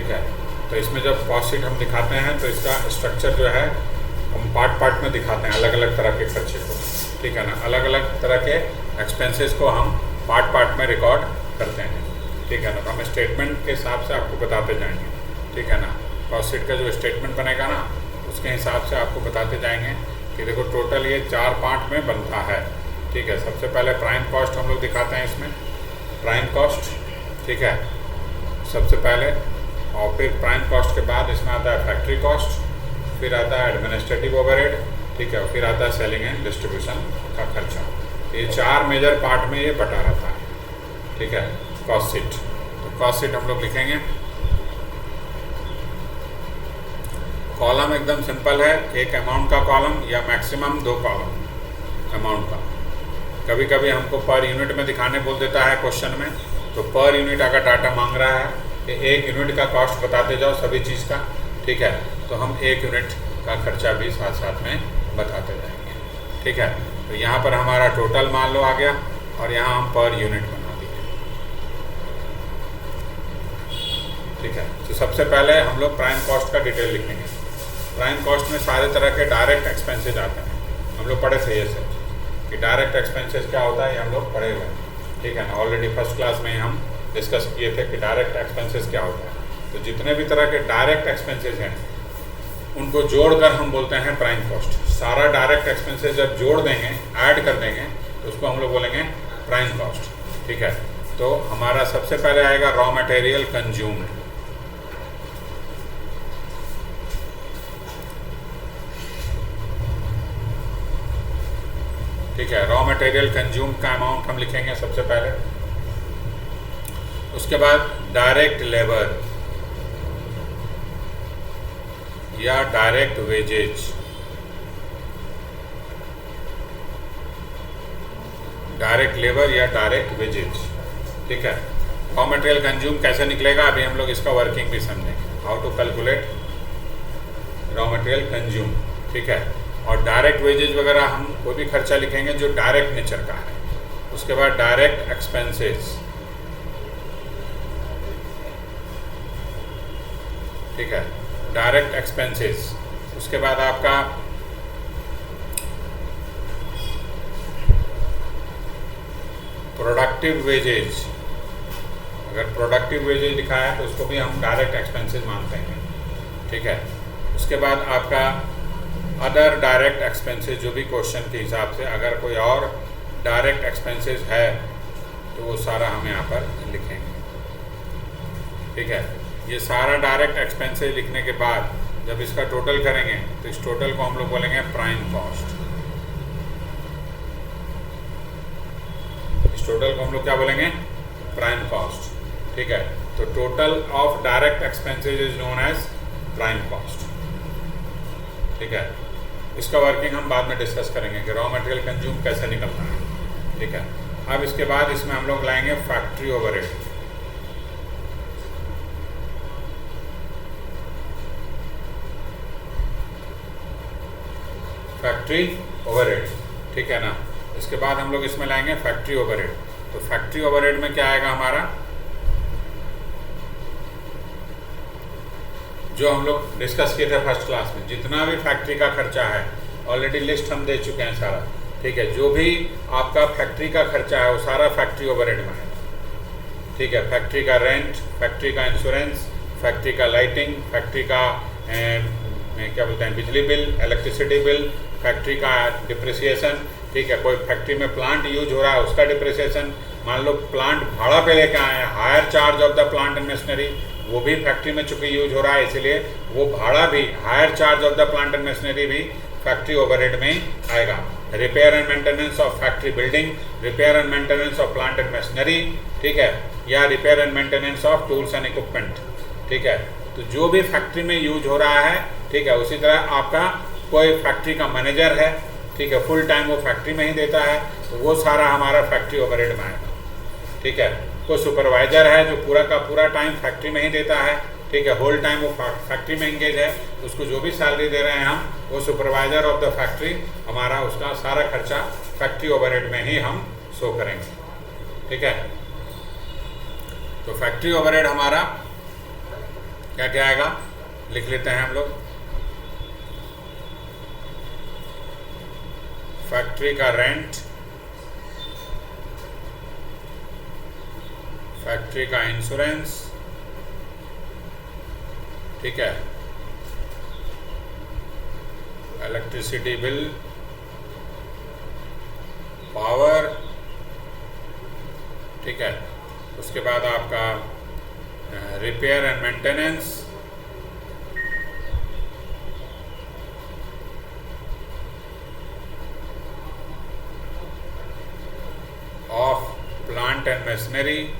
ठीक है। तो इसमें जब कॉस्ट शीट हम दिखाते हैं तो इसका स्ट्रक्चर जो है हम पार्ट में दिखाते हैं, अलग अलग तरह के खर्चे को, ठीक है ना। अलग अलग तरह के एक्सपेंसेस को हम पार्ट में रिकॉर्ड करते हैं, ठीक है ना। तो हम स्टेटमेंट के हिसाब से आपको बताते जाएंगे, ठीक है ना। कॉस्ट शीट का जो स्टेटमेंट बनेगा ना उसके हिसाब से आपको बताते जाएंगे कि देखो टोटल ये 4 पार्ट में बनता है, ठीक है। सबसे पहले प्राइम कॉस्ट हम लोग दिखाते हैं इसमें, प्राइम कॉस्ट, ठीक है, सबसे पहले। और फिर प्राइम कॉस्ट के बाद इसमें आता है फैक्ट्री कॉस्ट, फिर आता है एडमिनिस्ट्रेटिव ओवरहेड, ठीक है, फिर आता है सेलिंग एंड डिस्ट्रीब्यूशन का खर्चा। ये 4 मेजर पार्ट में ये बटा रहता है, ठीक है, कॉस्ट शीट। तो कॉस्ट शीट हम लोग लिखेंगे, कॉलम एकदम सिंपल है, एक अमाउंट का कॉलम या मैक्सिमम 2 कॉलम अमाउंट का। कभी कभी हमको पर यूनिट में दिखाने बोल देता है क्वेश्चन में, तो पर यूनिट अगर डाटा मांग रहा है कि 1 यूनिट का कॉस्ट बताते जाओ सभी चीज़ का, ठीक है, तो हम 1 यूनिट का खर्चा भी साथ साथ में बताते जाएंगे, ठीक है। तो यहाँ पर हमारा टोटल मान लो आ गया और यहाँ हम पर यूनिट बना दिए, ठीक है। तो सबसे पहले हम लोग प्राइम कॉस्ट का डिटेल लिखेंगे। प्राइम कॉस्ट में सारे तरह के डायरेक्ट एक्सपेंसेज आते हैं, हम लोग पढ़े थे ये सब कि डायरेक्ट एक्सपेंसेस क्या होता है, ये हम लोग पढ़े हुए हैं, ठीक है ना। ऑलरेडी फर्स्ट क्लास में हम डिस्कस किए थे कि डायरेक्ट एक्सपेंसेस क्या होता है। तो जितने भी तरह के डायरेक्ट एक्सपेंसेस हैं उनको जोड़कर हम बोलते हैं प्राइम कॉस्ट। सारा डायरेक्ट एक्सपेंसेस जब जोड़ देंगे, ऐड कर देंगे, तो उसको हम लोग बोलेंगे प्राइम कॉस्ट, ठीक है। तो हमारा सबसे पहले आएगा रॉ मटेरियल कंज्यूम्ड, ठीक है। रॉ मटेरियल कंज्यूम का अमाउंट हम लिखेंगे सबसे पहले। उसके बाद डायरेक्ट लेबर या डायरेक्ट वेजेज, डायरेक्ट लेबर या डायरेक्ट वेजेज, ठीक है। रॉ मटेरियल कंज्यूम कैसे निकलेगा अभी हम लोग इसका वर्किंग भी समझेंगे, how to calculate raw material consume, ठीक है। और डायरेक्ट वेजेज वगैरह हम कोई भी खर्चा लिखेंगे जो डायरेक्ट नेचर का है। उसके बाद डायरेक्ट एक्सपेंसेस, ठीक है, डायरेक्ट एक्सपेंसेस। उसके बाद आपका प्रोडक्टिव वेजेज, अगर प्रोडक्टिव वेजेज लिखा है तो उसको भी हम डायरेक्ट एक्सपेंसेस मानते हैं, ठीक है। उसके बाद आपका अदर डायरेक्ट एक्सपेंसेस, जो भी क्वेश्चन के हिसाब से अगर कोई और डायरेक्ट एक्सपेंसेस है तो वो सारा हम यहाँ पर लिखेंगे, ठीक है। ये सारा डायरेक्ट एक्सपेंसेस लिखने के बाद जब इसका टोटल करेंगे तो इस टोटल को हम लोग बोलेंगे प्राइम कॉस्ट। इस टोटल को हम लोग क्या बोलेंगे, प्राइम कॉस्ट, ठीक है। तो total of direct expenses is known as prime cost, ठीक है। इसका वर्किंग हम बाद में डिस्कस करेंगे कि रॉ मटेरियल कंज्यूम कैसे निकलता है, ठीक है। अब इसके बाद इसमें हम लोग लाएंगे फैक्ट्री ओवरहेड, फैक्ट्री ओवरहेड, ठीक है ना। इसके बाद हम लोग इसमें लाएंगे फैक्ट्री ओवरहेड। तो फैक्ट्री ओवरहेड में क्या आएगा हमारा, जो हम लोग डिस्कस किए थे फर्स्ट क्लास में, जितना भी फैक्ट्री का खर्चा है ऑलरेडी लिस्ट हम दे चुके हैं सारा, ठीक है। जो भी आपका फैक्ट्री का खर्चा है वो सारा फैक्ट्री ओवरहेड में है, ठीक है। फैक्ट्री का रेंट, फैक्ट्री का इंश्योरेंस, फैक्ट्री का लाइटिंग, फैक्ट्री का क्या बोलते हैं बिजली बिल, इलेक्ट्रिसिटी बिल, फैक्ट्री का डिप्रिसिएशन, ठीक है। कोई फैक्ट्री में प्लांट यूज हो रहा है उसका डिप्रिसिएशन, मान लो प्लांट भाड़ा पे लेके आए हैं, hire charge of the plant and machinery, वो भी फैक्ट्री में चूंकि यूज हो रहा है इसलिए वो भाड़ा भी, hire charge of the plant and machinery भी फैक्ट्री ओवरहेड में आएगा। Repair and maintenance of factory building, repair and maintenance of plant and machinery, ठीक है, या repair and maintenance of tools and equipment, ठीक है। तो जो भी फैक्ट्री में यूज हो रहा है, ठीक है। उसी तरह आपका कोई फैक्ट्री का मैनेजर है, ठीक है, फुल टाइम वो फैक्ट्री में ही देता है, तो वो सारा हमारा फैक्ट्री ओवरहेड में आएगा, ठीक है। कोई सुपरवाइजर है जो पूरा का पूरा टाइम फैक्ट्री में ही देता है, ठीक है, होल टाइम वो फैक्ट्री में एंगेज है, उसको जो भी सैलरी दे रहे हैं हम, वो सुपरवाइजर ऑफ द फैक्ट्री हमारा उसका सारा खर्चा फैक्ट्री ओवरहेड में ही हम शो करेंगे, ठीक है। तो फैक्ट्री ओवरहेड हमारा क्या क्या आएगा, लिख लेते हैं हम लोग। फैक्ट्री का रेंट, फैक्ट्री का इंश्योरेंस, ठीक है, इलेक्ट्रिसिटी बिल, पावर, ठीक है, उसके बाद आपका repair and maintenance, of plant and machinery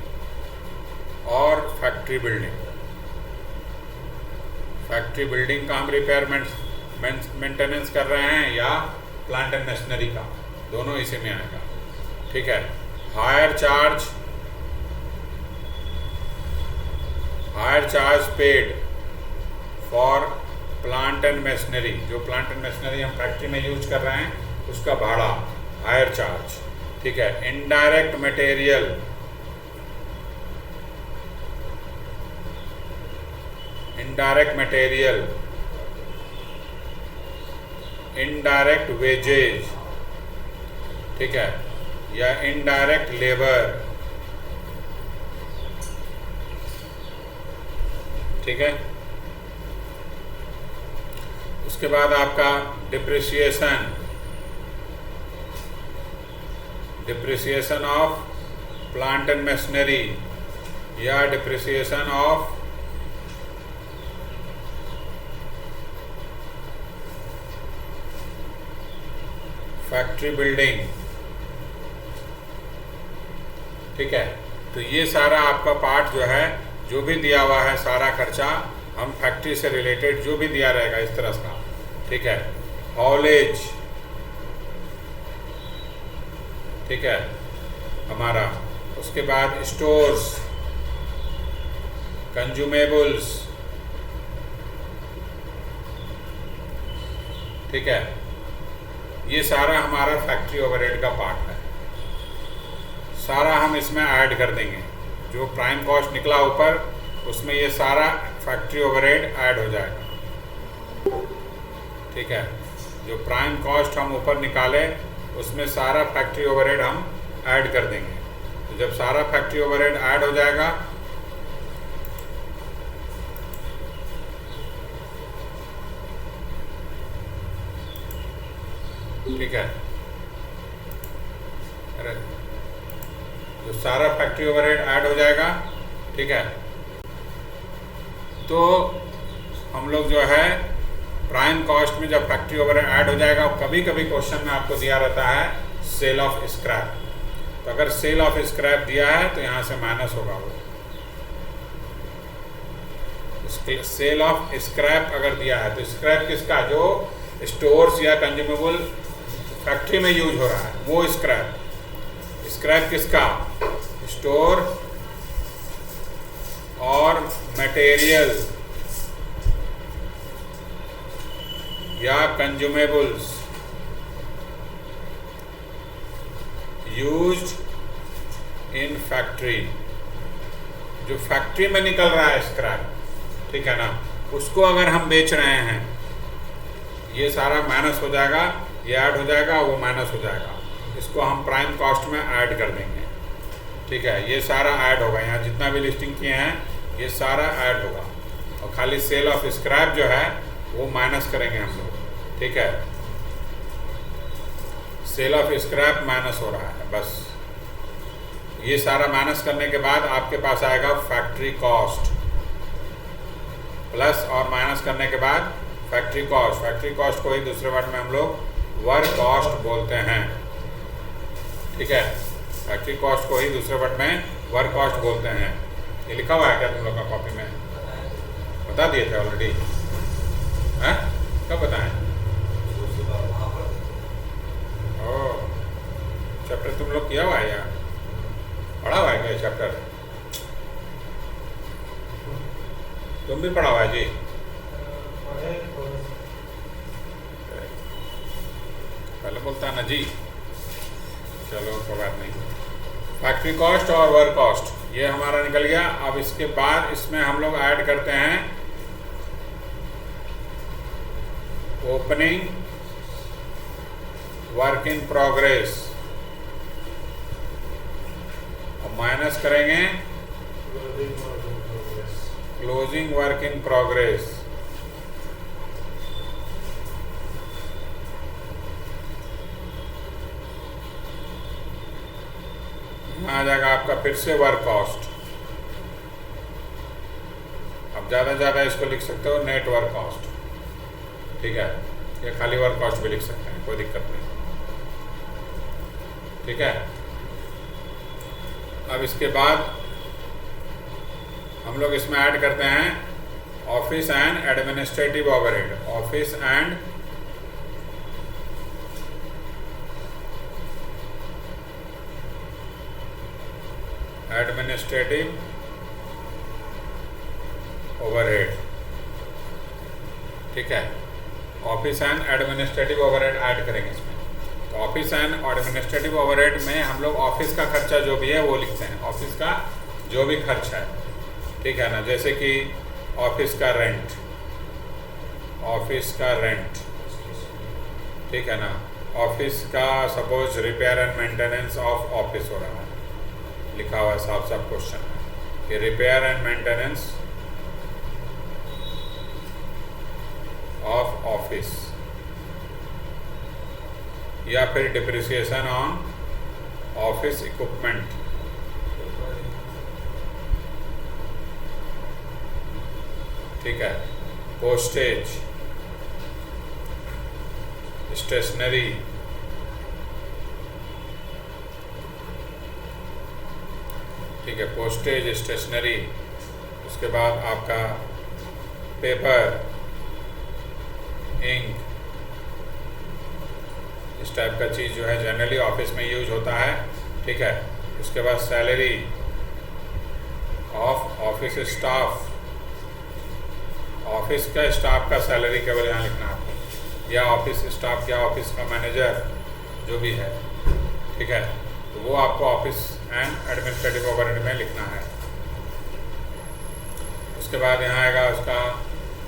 और फैक्ट्री बिल्डिंग। फैक्ट्री बिल्डिंग का हम रिपेयर मेंटेनेंस कर रहे हैं या प्लांट एंड मशीनरी का, दोनों इसी में आएगा, ठीक है। Hire charge paid for plant and machinery, जो प्लांट एंड मशीनरी हम फैक्ट्री में यूज कर रहे हैं उसका भाड़ा, हायर चार्ज, ठीक है। इनडायरेक्ट मटेरियल, इनडायरेक्ट वेजेज, ठीक है, या इनडायरेक्ट लेबर, ठीक है। उसके बाद आपका depreciation of plant and machinery या डिप्रिसिएशन ऑफ फैक्ट्री बिल्डिंग, ठीक है। तो ये सारा आपका पार्ट जो है, जो भी दिया हुआ है सारा खर्चा हम फैक्ट्री से रिलेटेड जो भी दिया रहेगा इस तरह का, ठीक है। हॉलेज, ठीक है हमारा, उसके बाद स्टोर्स, कंज्यूमेबल्स, ठीक है, ये सारा हमारा फैक्ट्री ओवरहेड का पार्ट है। सारा हम इसमें ऐड कर देंगे, जो प्राइम कॉस्ट निकला ऊपर उसमें ये सारा फैक्ट्री ओवरहेड ऐड हो जाएगा, ठीक है। जो प्राइम कॉस्ट हम ऊपर निकाले उसमें सारा फैक्ट्री ओवरहेड हम ऐड कर देंगे। तो जब सारा फैक्ट्री ओवरहेड ऐड हो जाएगा ठीक है, अरे जो सारा फैक्ट्री ओवरहेड ऐड हो जाएगा, ठीक है, तो हम लोग जो है प्राइम कॉस्ट में जब फैक्ट्री ओवरहेड ऐड हो जाएगा, कभी कभी क्वेश्चन में आपको दिया रहता है सेल ऑफ स्क्रैप, तो अगर सेल ऑफ स्क्रैप दिया है तो यहाँ से माइनस होगा वो। सेल ऑफ स्क्रैप अगर दिया है तो स्क्रैप किसका, जो स्टोर्स या कंज्यूमेबल फैक्ट्री में यूज हो रहा है वो स्क्रैप। स्क्रैप किसका, स्टोर और मटेरियल या कंज्यूमेबल्स यूज्ड इन फैक्ट्री, जो फैक्ट्री में निकल रहा है स्क्रैप, ठीक है ना, उसको अगर हम बेच रहे हैं, ये सारा माइनस हो जाएगा, ये ऐड हो जाएगा, वो माइनस हो जाएगा, इसको हम प्राइम कॉस्ट में ऐड कर देंगे, ठीक है। ये सारा ऐड होगा, यहाँ जितना भी लिस्टिंग किए हैं ये सारा ऐड होगा, और खाली सेल ऑफ स्क्रैप जो है वो माइनस करेंगे हम लोग, ठीक है। सेल ऑफ स्क्रैप माइनस हो रहा है, बस ये सारा माइनस करने के बाद आपके पास आएगा फैक्ट्री कॉस्ट, प्लस और माइनस करने के बाद फैक्ट्री कॉस्ट। फैक्ट्री कॉस्ट को ही दूसरे वर्ड में हम लोग वर्क कॉस्ट बोलते हैं, ठीक है। फैक्ट्री कॉस्ट को ही दूसरे वर्ड में वर्क कॉस्ट बोलते हैं। ये लिखा हुआ है क्या तुम लोग का कॉपी में? बता दिए थे ऑलरेडी, हैं? कब बताएं? ओह, चैप्टर तुम लोग किया हुआ है या पढ़ा हुआ है क्या चैप्टर? तुम भी पढ़ा हुआ है जी? पहले बोलता है ना जी। चलो कोई बात नहीं। फैक्ट्री कॉस्ट और वर्क कॉस्ट ये हमारा निकल गया। अब इसके बाद इसमें हम लोग ऐड करते हैं ओपनिंग वर्क इन प्रोग्रेस, और माइनस करेंगे क्लोजिंग वर्क इन प्रोग्रेस। आ जाएगा आपका फिर से वर्क कॉस्ट। अब ज़्यादा ज़्यादा इसको लिख सकते हो नेट वर्क कॉस्ट, ठीक है, या खाली वर्क कॉस्ट भी लिख सकते हैं, कोई दिक्कत नहीं, ठीक है। अब इसके बाद हम लोग इसमें ऐड करते हैं office and administrative overhead. Office and administrative overhead, ठीक है। Office and administrative overhead add करेंगे इसमें। तो ऑफिस एंड एडमिनिस्ट्रेटिव ओवरहेड में हम लोग ऑफिस का खर्चा जो भी है वो लिखते हैं, ऑफिस का जो भी खर्च है, ठीक है ना। जैसे कि ऑफिस का रेंट, ऑफिस का रेंट, ठीक है ना। ऑफिस का suppose repair and maintenance of office हो रहा है, लिखा हुआ है साफ साफ क्वेश्चन है कि repair and maintenance of office, या फिर डिप्रिसिएशन ऑन ऑफिस इक्विपमेंट, ठीक है। पोस्टेज, स्टेशनरी, ठीक है, पोस्टेज, स्टेशनरी। उसके बाद आपका पेपर, इंक, इस टाइप का चीज़ जो है जनरली ऑफिस में यूज होता है, ठीक है। उसके बाद salary of office staff, office का स्टाफ का सैलरी केवल यहाँ लिखना है आपको, या ऑफिस स्टाफ या ऑफिस का मैनेजर जो भी है, ठीक है, तो वो आपको ऑफिस एंड एडमिनिस्ट्रेटिव ओवरहेड में लिखना है। उसके बाद यहाँ आएगा उसका,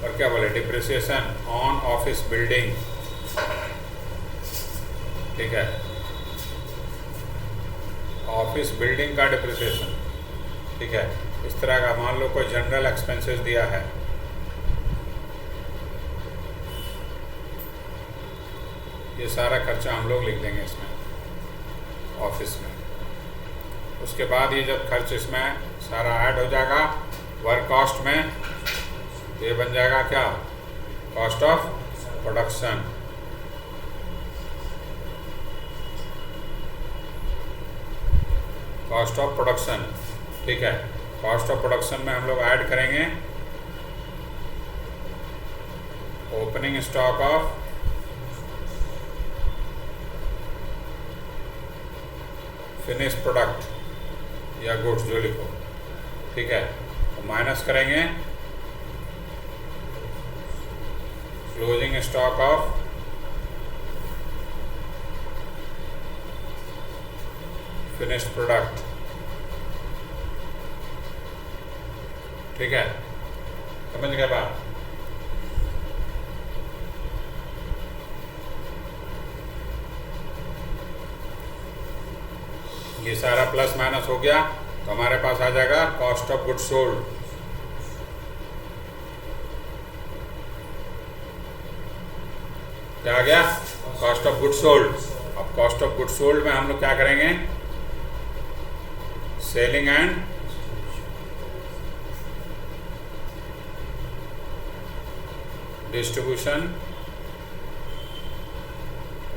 और क्या बोले, डिप्रिसिएशन ऑन ऑफिस बिल्डिंग, ठीक है, ऑफिस बिल्डिंग का डिप्रिसिएशन, ठीक है। इस तरह का मान लो कोई जनरल एक्सपेंसेस दिया है, ये सारा खर्चा हम लोग लिख देंगे इसमें ऑफिस में। उसके बाद ये जब खर्च इसमें सारा ऐड हो जाएगा वर्क कॉस्ट में, तो ये बन जाएगा क्या, cost of production, cost of production, ठीक है। कॉस्ट ऑफ प्रोडक्शन में हम लोग ऐड करेंगे opening stock of finish product या गुड्स जो लिखो, ठीक है, तो माइनस करेंगे closing stock of finish product, ठीक है, समझ गए बात। ये सारा प्लस माइनस हो गया, तो हमारे पास आ जाएगा कॉस्ट ऑफ गुड्स सोल्ड। क्या आ गया, कॉस्ट ऑफ गुड्स सोल्ड। अब कॉस्ट ऑफ गुड्स सोल्ड में हम लोग क्या करेंगे, सेलिंग एंड डिस्ट्रीब्यूशन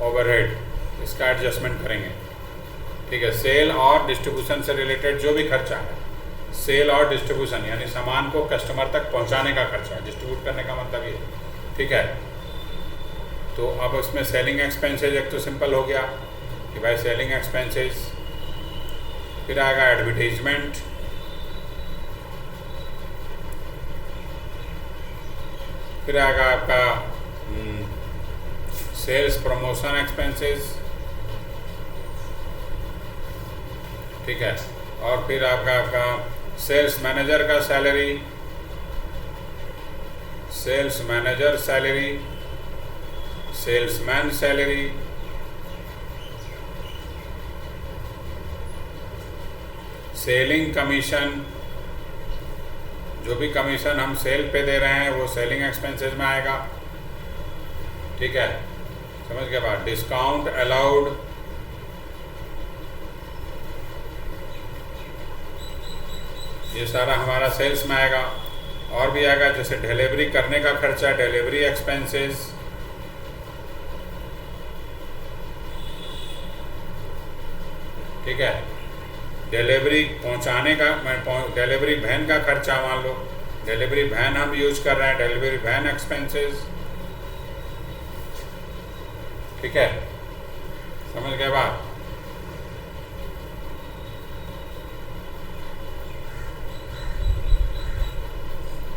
ओवरहेड, इसका एडजस्टमेंट करेंगे, ठीक है। सेल और डिस्ट्रीब्यूशन से रिलेटेड जो भी खर्चा है, सेल और डिस्ट्रीब्यूशन यानी सामान को कस्टमर तक पहुंचाने का खर्चा, डिस्ट्रीब्यूट करने का मतलब ये, ठीक है। तो अब उसमें सेलिंग एक्सपेंसेज एक तो सिंपल हो गया कि भाई सेलिंग एक्सपेंसेज, फिर आएगा एडवर्टीजमेंट, फिर आएगा आपका सेल्स प्रमोशन एक्सपेंसेस, ठीक है, और फिर आपका सेल्स मैनेजर का salary, sales manager salary, salesman salary, selling commission, जो भी कमीशन हम सेल पे दे रहे हैं वो सेलिंग एक्सपेंसेस में आएगा, ठीक है, समझ के बाद डिस्काउंट अलाउड, ये सारा हमारा सेल्स में आएगा। और भी आएगा जैसे डिलीवरी करने का खर्चा, डिलीवरी एक्सपेंसेस, ठीक है, डिलीवरी पहुंचाने का, डिलीवरी वैन का खर्चा, मान लो डिलीवरी वैन हम यूज कर रहे हैं, डिलीवरी वैन एक्सपेंसेस, ठीक है, समझ गए बात।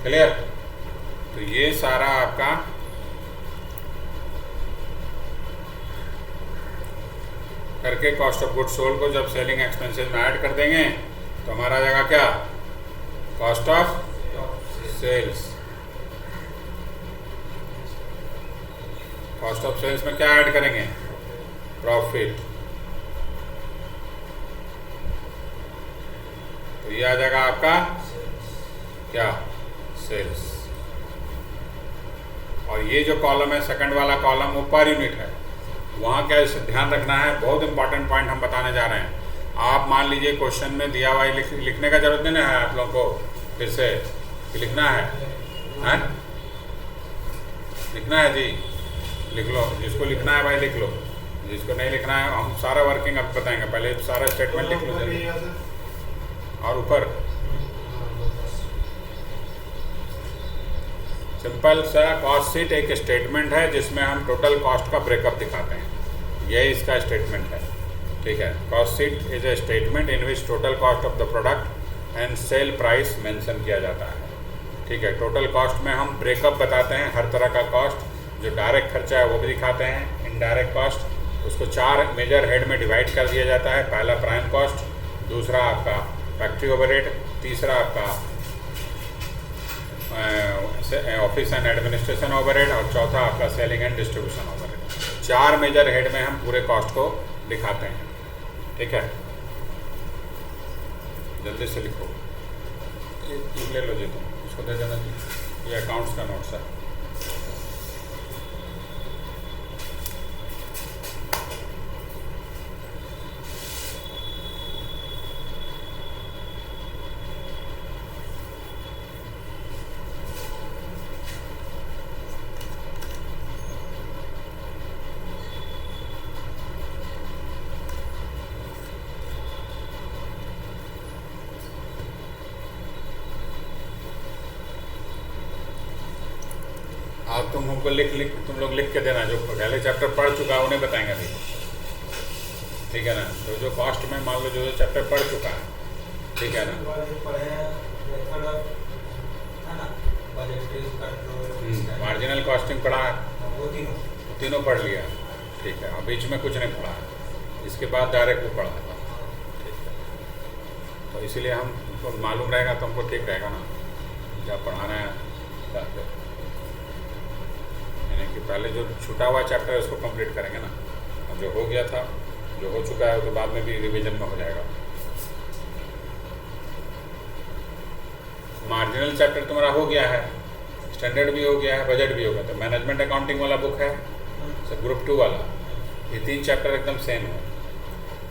क्लियर। तो ये सारा आपका करके कॉस्ट ऑफ गुड्स सोल्ड को जब सेलिंग एक्सपेंसेस में ऐड कर देंगे तो हमारा आ जाएगा क्या, cost of sales. Cost of sales में क्या ऐड करेंगे, प्रॉफिट, तो ये आ जाएगा आपका क्या, सेल्स। और ये जो कॉलम है सेकंड वाला कॉलम वो पर यूनिट है, वहाँ क्या इसे ध्यान रखना है, बहुत इंपॉर्टेंट पॉइंट हम बताने जा रहे हैं। आप मान लीजिए क्वेश्चन में दिया हुआ लिखने का जरूरत नहीं है आप लोगों को, फिर से लिखना है, लिखना है जी, लिख लो, जिसको लिखना है भाई लिख लो, जिसको नहीं लिखना है हम सारा वर्किंग अब बताएंगे, पहले सारा स्टेटमेंट लिख लो जल्दी। और ऊपर सिंपल सा कॉस्ट शीट एक स्टेटमेंट है जिसमें हम टोटल कॉस्ट का ब्रेकअप दिखाते हैं, यही इसका स्टेटमेंट है, ठीक है। Cost sheet is a statement in which total cost of the product and sale price mention किया जाता है, ठीक है। टोटल कॉस्ट में हम ब्रेकअप बताते हैं हर तरह का कॉस्ट, जो डायरेक्ट खर्चा है वो भी दिखाते हैं, इनडायरेक्ट कॉस्ट उसको 4 मेजर हेड में डिवाइड कर दिया जाता है। पहला प्राइम कॉस्ट, दूसरा आपका फैक्ट्री ओवरहेड, तीसरा आपका ऑफिस एंड एडमिनिस्ट्रेशन ओवरहेड और चौथा आपका selling and distribution overhead. 4 major head में हम पूरे कॉस्ट को दिखाते हैं, ठीक है। जल्दी से लिखो, ये ले लो जी, तुम इसको दे देना जी, ये अकाउंट्स का नोट्स है। आप तुम हमको तुम लोग लिख के देना, जो पहले चैप्टर पढ़ चुका है उन्हें बताएंगे अभी, ठीक है ना। तो जो कॉस्ट में मान लो जो चैप्टर पढ़ चुका है, ठीक है ना, मार्जिनल कॉस्टिंग पढ़ा है, तीनों पढ़ लिया, ठीक है। और बीच में कुछ नहीं पढ़ा है, इसके बाद डायरेक्ट वो पढ़ा है, ठीक है। तो इसीलिए हमको मालूम रहेगा तो हमको ठीक रहेगा ना, क्या पढ़ाना है, कि पहले जो छूटा हुआ चैप्टर है उसको कंप्लीट करेंगे ना, और जो हो गया था, जो हो चुका है तो बाद में भी रिवीजन में हो जाएगा। मार्जिनल चैप्टर तुम्हारा हो गया है, स्टैंडर्ड भी हो गया है, बजट भी हो गया, तो मैनेजमेंट अकाउंटिंग वाला बुक है ग्रुप 2 वाला, ये 3 चैप्टर एकदम सेम है।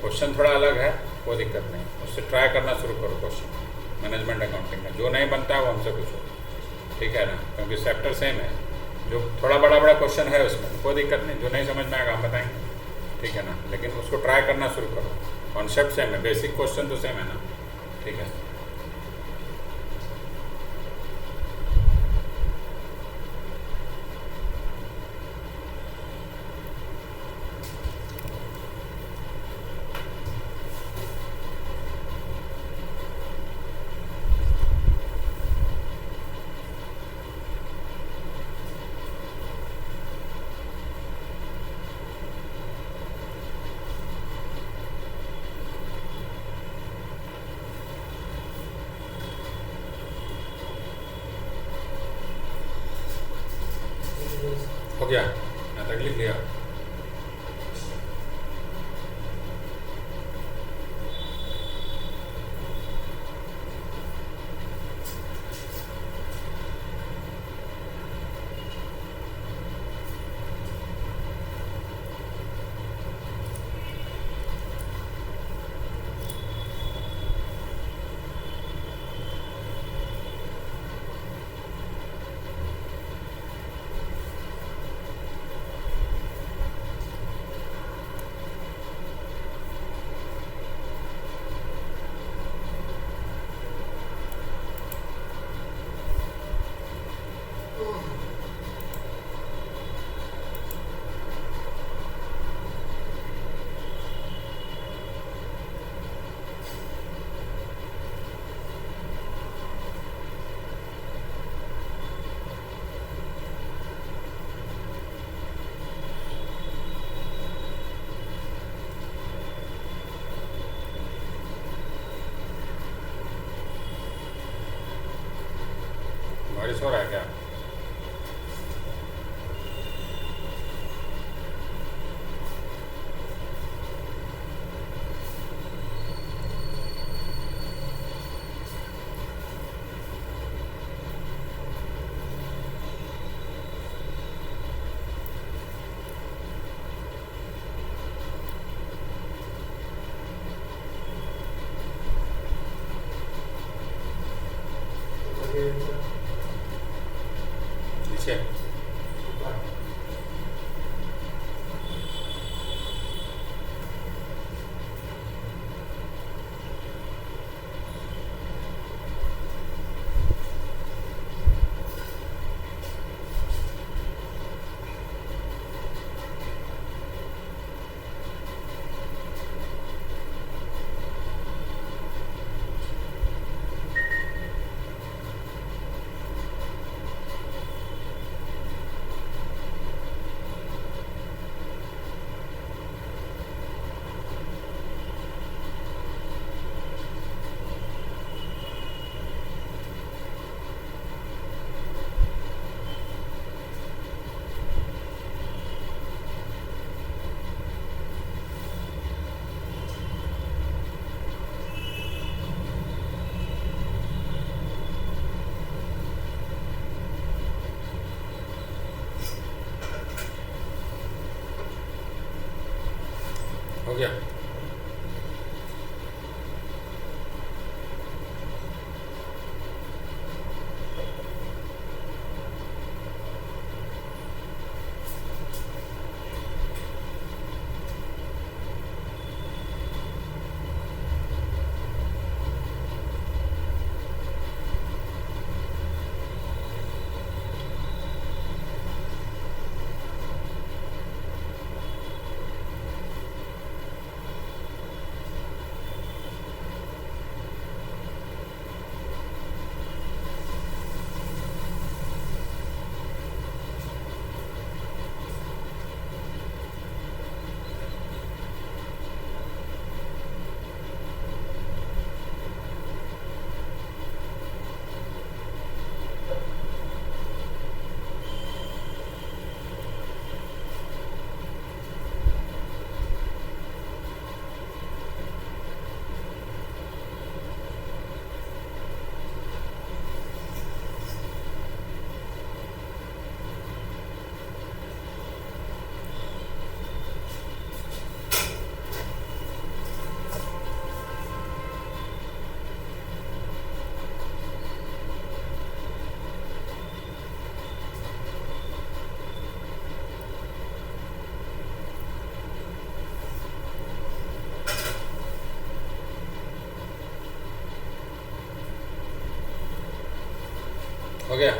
क्वेश्चन थोड़ा अलग है, कोई दिक्कत नहीं, उससे ट्राई करना शुरू करो क्वेश्चन मैनेजमेंट अकाउंटिंग में, जो नहीं बनता है वो हमसे पूछो, ठीक है ना, क्योंकि चैप्टर सेम है। जो थोड़ा बड़ा क्वेश्चन है उसमें कोई दिक्कत नहीं, जो नहीं समझ में आएगा हम बताएंगे, ठीक है ना, लेकिन उसको ट्राई करना शुरू करो, कॉन्सेप्ट सेम है, बेसिक क्वेश्चन तो सेम है ना, ठीक है। हो गया तक लिख लिया। बारिश हो रहा है क्या? नीचे हो गया। हो गया।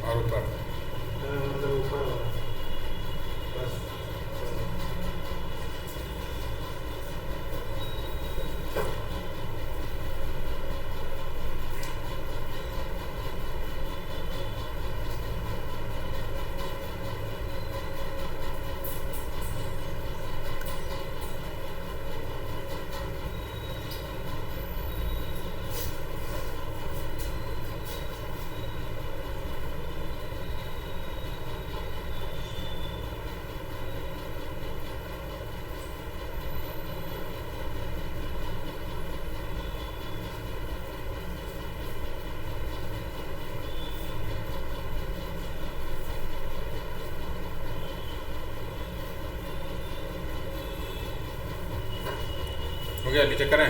और ऊपर हो गया, नीचे करें।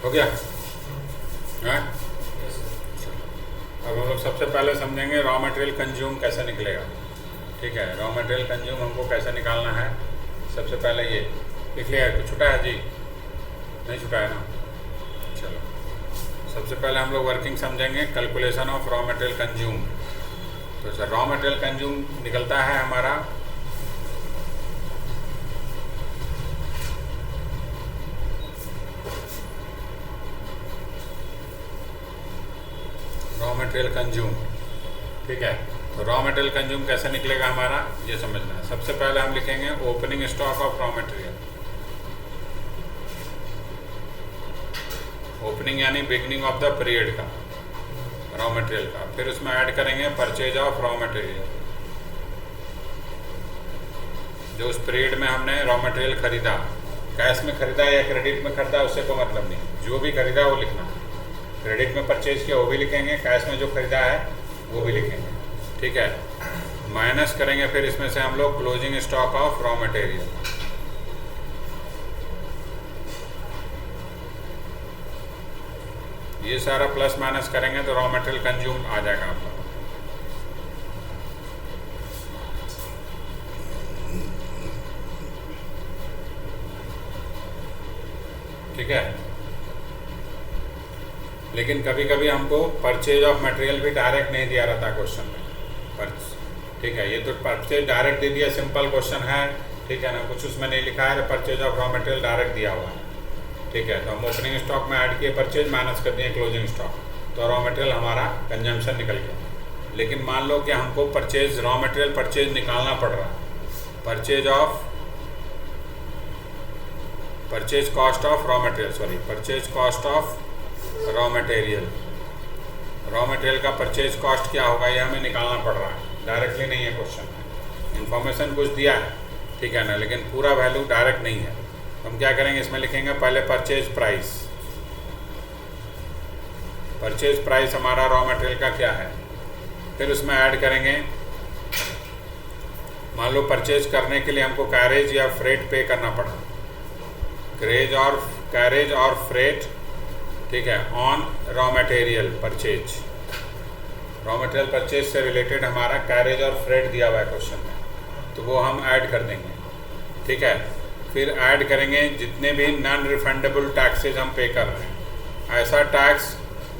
हो गया है? अब हम लोग सबसे पहले समझेंगे रॉ मटेरियल कंज्यूम कैसे निकलेगा। ठीक है, रॉ मटेरियल कंज्यूम हमको कैसे निकालना है। सबसे पहले ये लिख लिया है, कुछ छुटा है जी? नहीं छुटा है ना? चलो सबसे पहले हम लोग वर्किंग समझेंगे, calculation of raw material consume. तो सर रॉ मटेरियल कंज्यूम निकलता है हमारा रॉ मटेरियल कंज्यूम। ठीक है, तो रॉ मटेरियल कंज्यूम कैसे निकलेगा हमारा ये समझना है। सबसे पहले हम लिखेंगे opening stock of raw material. Opening यानी बिगनिंग ऑफ द पीरियड का रॉ मटेरियल का। फिर उसमें ऐड करेंगे परचेज ऑफ रॉ मटेरियल, जो उस पीरियड में हमने रॉ मटेरियल खरीदा, कैश में खरीदा या क्रेडिट में खरीदा उससे कोई मतलब नहीं, जो भी खरीदा वो लिखना। क्रेडिट में परचेज किया वो भी लिखेंगे, कैश में जो खरीदा है वो भी लिखेंगे। ठीक है, माइनस करेंगे फिर इसमें से हम लोग closing stock of raw material. ये सारा प्लस माइनस करेंगे तो रॉ मटेरियल कंज्यूम आ जाएगा आपका। ठीक है। लेकिन कभी कभी हमको परचेज ऑफ मटेरियल भी डायरेक्ट नहीं दिया रहता क्वेश्चन में, ठीक है। ये तो परचेज डायरेक्ट दे दिया, सिंपल क्वेश्चन है, ठीक है ना, कुछ उसमें नहीं लिखा है, purchase of raw material direct दिया हुआ है, ठीक है। तो हम ओपनिंग स्टॉक में ऐड किए परचेज, माइनस कर दिए क्लोजिंग स्टॉक, तो रॉ मटेरियल हमारा कंजम्पशन निकल गया। लेकिन मान लो कि हमको परचेज रॉ मटेरियल परचेज निकालना पड़ रहा है, purchase cost of raw material, sorry purchase cost of raw material, raw material का परचेज कॉस्ट क्या होगा ये हमें निकालना पड़ रहा है, डायरेक्टली नहीं है क्वेश्चन में, इन्फॉर्मेशन कुछ दिया है, ठीक है ना, लेकिन पूरा वैल्यू डायरेक्ट नहीं है। हम क्या करेंगे, इसमें लिखेंगे पहले परचेज प्राइस, परचेज प्राइस हमारा रॉ मटेरियल का क्या है, फिर उसमें ऐड करेंगे, मान लो परचेज करने के लिए हमको कैरेज या फ्रेट पे करना पड़ा, कैरेज और फ्रेट, ठीक है, on raw material purchase, raw material purchase से रिलेटेड हमारा कैरेज और फ्रेट दिया हुआ है क्वेश्चन में, तो वो हम ऐड कर देंगे, ठीक है। फिर ऐड करेंगे जितने भी नॉन रिफंडेबल टैक्सेज हम पे कर रहे हैं, ऐसा टैक्स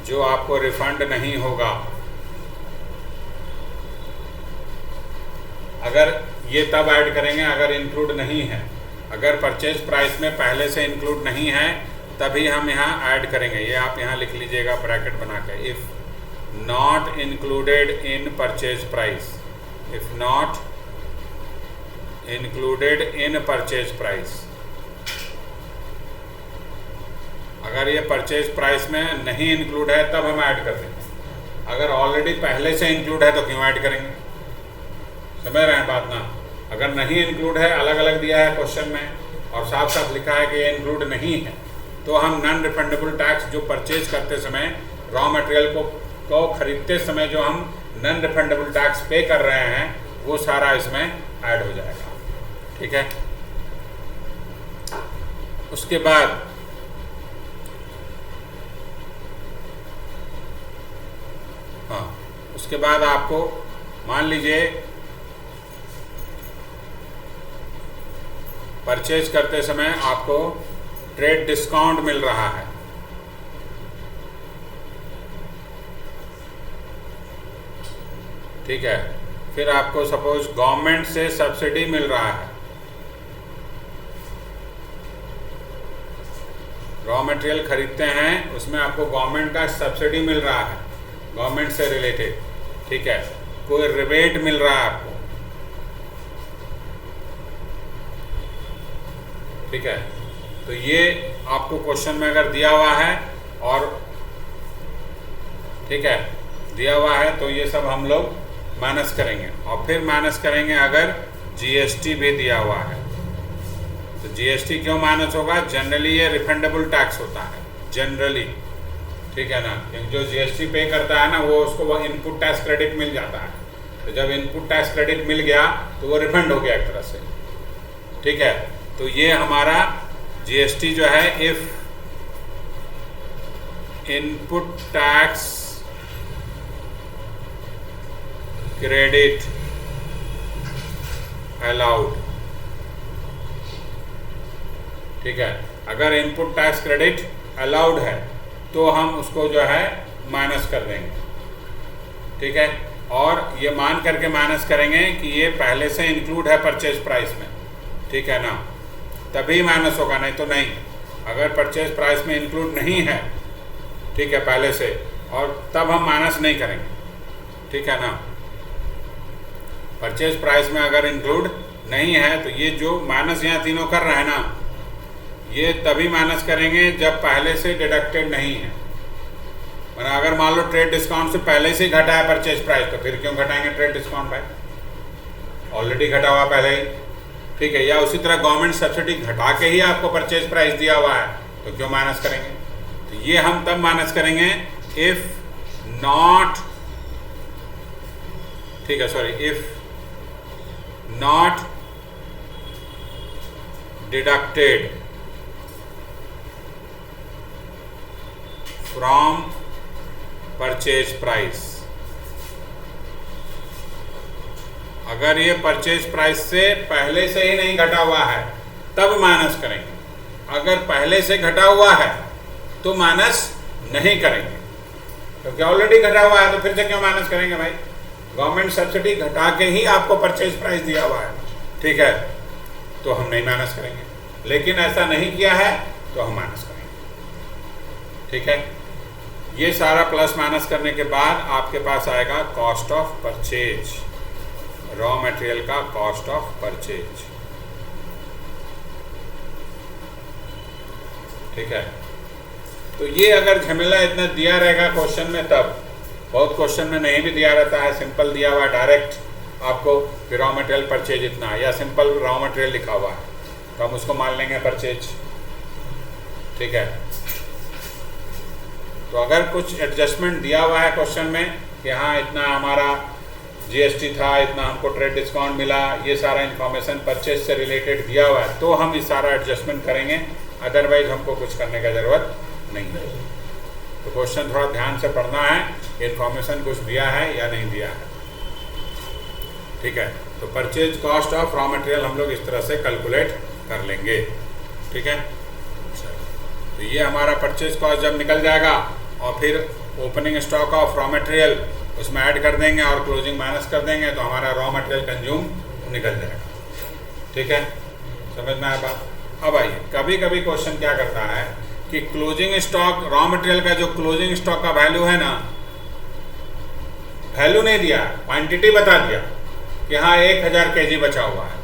जो आपको रिफंड नहीं होगा, अगर ये तब ऐड करेंगे अगर इंक्लूड नहीं है, अगर परचेज प्राइस में पहले से इंक्लूड नहीं है तभी हम यहाँ ऐड करेंगे, ये आप यहाँ लिख लीजिएगा ब्रैकेट बना के, if not included in purchase price, if not included in purchase price, अगर ये परचेज प्राइस में नहीं इंक्लूड है तब हम ऐड कर देंगे, अगर ऑलरेडी पहले से इंक्लूड है तो क्यों ऐड करेंगे, समझ रहे हैं बात ना। अगर नहीं इंक्लूड है, अलग अलग दिया है क्वेश्चन में और साफ साफ लिखा है कि ये इंक्लूड नहीं है, तो हम नॉन रिफंडेबल टैक्स जो परचेज करते समय रॉ मटेरियल को खरीदते समय जो हम नॉन रिफंडेबल टैक्स पे कर रहे हैं वो सारा इसमें ऐड हो जाएगा, ठीक है। उसके बाद हाँ, उसके बाद आपको मान लीजिए परचेज करते समय आपको ट्रेड डिस्काउंट मिल रहा है, ठीक है। फिर आपको सपोज गवर्नमेंट से सब्सिडी मिल रहा है, रॉ मटेरियल खरीदते हैं उसमें आपको गवर्नमेंट का सब्सिडी मिल रहा है, गवर्नमेंट से रिलेटेड, ठीक है, कोई रिबेट मिल रहा है आपको, ठीक है। तो ये आपको क्वेश्चन में अगर दिया हुआ है और ठीक है दिया हुआ है तो ये सब हम लोग माइनस करेंगे, और फिर माइनस करेंगे अगर जीएसटी भी दिया हुआ है, तो जीएसटी क्यों माइनस होगा, जनरली ये रिफंडेबल टैक्स होता है जनरली, ठीक है ना, क्योंकि जो जीएसटी पे करता है ना वो उसको वो इनपुट टैक्स क्रेडिट मिल जाता है, तो जब इनपुट टैक्स क्रेडिट मिल गया तो वो रिफंड हो गया एक तरह से, ठीक है। तो ये हमारा जीएसटी जो है, if input tax credit allowed, ठीक है, अगर इनपुट टैक्स क्रेडिट अलाउड है तो हम उसको जो है माइनस कर देंगे, ठीक है। और ये मान करके माइनस करेंगे कि ये पहले से इंक्लूड है परचेज प्राइस में, ठीक है ना, तभी माइनस होगा, नहीं तो नहीं। अगर परचेज प्राइस में इंक्लूड नहीं है, ठीक है, पहले से, और तब हम माइनस नहीं करेंगे, ठीक है ना। परचेज प्राइस में अगर इंक्लूड नहीं है तो ये जो माइनस यहाँ तीनों कर रहे हैं ना, ये तभी माइनस करेंगे जब पहले से डिडक्टेड नहीं है, वरना अगर मान लो ट्रेड डिस्काउंट से पहले से ही घटा है परचेज प्राइस, तो फिर क्यों घटाएंगे ट्रेड डिस्काउंट भाई, ऑलरेडी घटा हुआ पहले ही, ठीक है। या उसी तरह गवर्नमेंट सब्सिडी घटा के ही आपको परचेज प्राइस दिया हुआ है, तो क्यों माइनस करेंगे, तो ये हम तब माइनस करेंगे इफ नॉट, ठीक है, sorry, if not deducted from purchase price, अगर ये परचेज प्राइस से पहले से ही नहीं घटा हुआ है तब माइनस करेंगे, अगर पहले से घटा हुआ है तो माइनस नहीं करेंगे, क्योंकि ऑलरेडी घटा हुआ है तो फिर से क्यों माइनस करेंगे भाई। गवर्नमेंट सब्सिडी घटा के ही आपको परचेज प्राइस दिया हुआ है, ठीक है, तो हम नहीं माइनस करेंगे। लेकिन ऐसा नहीं किया है तो हम माइनस करेंगे, ठीक है। ये सारा प्लस माइनस करने के बाद आपके पास आएगा cost of purchase, raw material का कॉस्ट ऑफ परचेज, ठीक है। तो ये अगर झमेला इतना दिया रहेगा क्वेश्चन में, तब बहुत क्वेश्चन में नहीं भी दिया रहता है, सिंपल दिया हुआ है डायरेक्ट आपको कि रॉ मटेरियल परचेज इतना, या सिंपल रॉ मटेरियल लिखा हुआ है तो हम उसको मान लेंगे परचेज, ठीक है। तो अगर कुछ एडजस्टमेंट दिया हुआ है क्वेश्चन में कि हाँ इतना हमारा जीएसटी था, इतना हमको ट्रेड डिस्काउंट मिला, ये सारा इन्फॉर्मेशन परचेज से रिलेटेड दिया हुआ है, तो हम इस सारा एडजस्टमेंट करेंगे, अदरवाइज हमको कुछ करने का ज़रूरत नहीं है। तो क्वेश्चन थोड़ा ध्यान से पढ़ना है, इन्फॉर्मेशन कुछ दिया है या नहीं दिया है, ठीक है। तो purchase cost of raw material हम लोग इस तरह से कैलकुलेट कर लेंगे, ठीक है। तो ये हमारा परचेज कॉस्ट जब निकल जाएगा और फिर opening stock of raw material उसमें ऐड कर देंगे और क्लोजिंग माइनस कर देंगे, तो हमारा रॉ मटेरियल कंज्यूम निकल जाएगा, ठीक है। समझ में आया बात। अब आइए, कभी कभी क्वेश्चन क्या करता है कि क्लोजिंग स्टॉक, रॉ मटेरियल का जो क्लोजिंग स्टॉक का वैल्यू है ना, वैल्यू नहीं दिया, क्वांटिटी बता दिया कि हाँ 1000 केजी बचा हुआ है,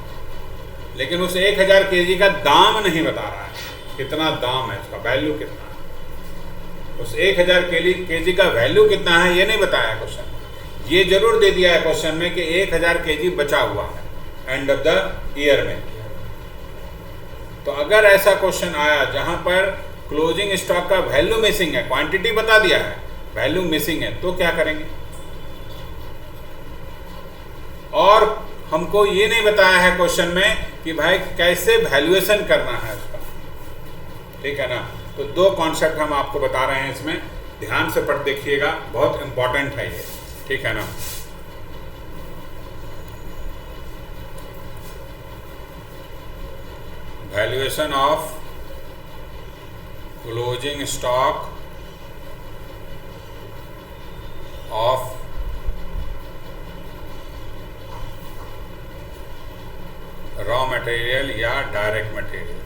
लेकिन उस 1000 केजी का दाम नहीं बता रहा है, कितना दाम है, उसका वैल्यू कितना है, उस 1000 केजी का वैल्यू कितना है ये नहीं बताया क्वेश्चन। ये जरूर दे दिया है क्वेश्चन में कि 1000 केजी बचा हुआ है एंड ऑफ द ईयर में। तो अगर ऐसा क्वेश्चन आया जहां पर क्लोजिंग स्टॉक का वैल्यू मिसिंग है, क्वांटिटी बता दिया है, वैल्यू मिसिंग है, तो क्या करेंगे। और हमको ये नहीं बताया है क्वेश्चन में कि भाई कैसे वैल्यूएशन करना है उसका, ठीक है ना। तो दो कॉन्सेप्ट हम आपको बता रहे हैं, इसमें ध्यान से पढ़ देखिएगा, बहुत इंपॉर्टेंट है ये, ठीक है ना। Valuation of closing stock of raw material या डायरेक्ट मटेरियल।